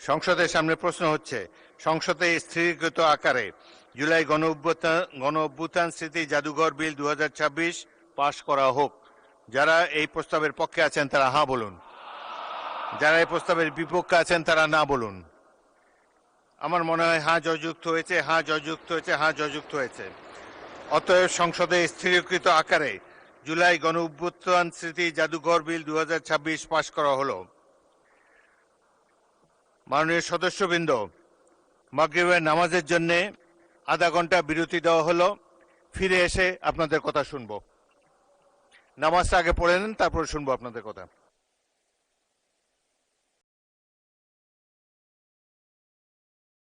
সংসদের সামনে প্রশ্ন হচ্ছে, সংসদে স্থিরীকৃত আকারে জুলাই গণঅভ্যুত্থান স্মৃতি জাদুঘর বিল 2026 পাশ করা হোক। যারা এই প্রস্তাবের পক্ষে আছেন তারা হ্যাঁ বলুন, যারা এই প্রস্তাবের বিপক্ষে আছেন তারা না বলুন। আমার মনে হয় হ্যাঁ জয়যুক্ত হয়েছে, হ্যাঁ জয়যুক্ত হয়েছে, হ্যাঁ জয়যুক্ত হয়েছে। অতএব সংসদে স্থিরীকৃত আকারে জুলাই গণঅভ্যুত্থান স্মৃতি জাদুঘর বিল 2026 পাশ করা হলো। মাননীয় সদস্যবৃন্দ, মাগরিবের নামাজের জন্য আধা ঘন্টা বিরতি দেওয়া হলো। ফিরে এসে আপনাদের কথা শুনবো। নামাজটা আগে পড়ে নেন, তারপর শুনবো আপনাদের কথা।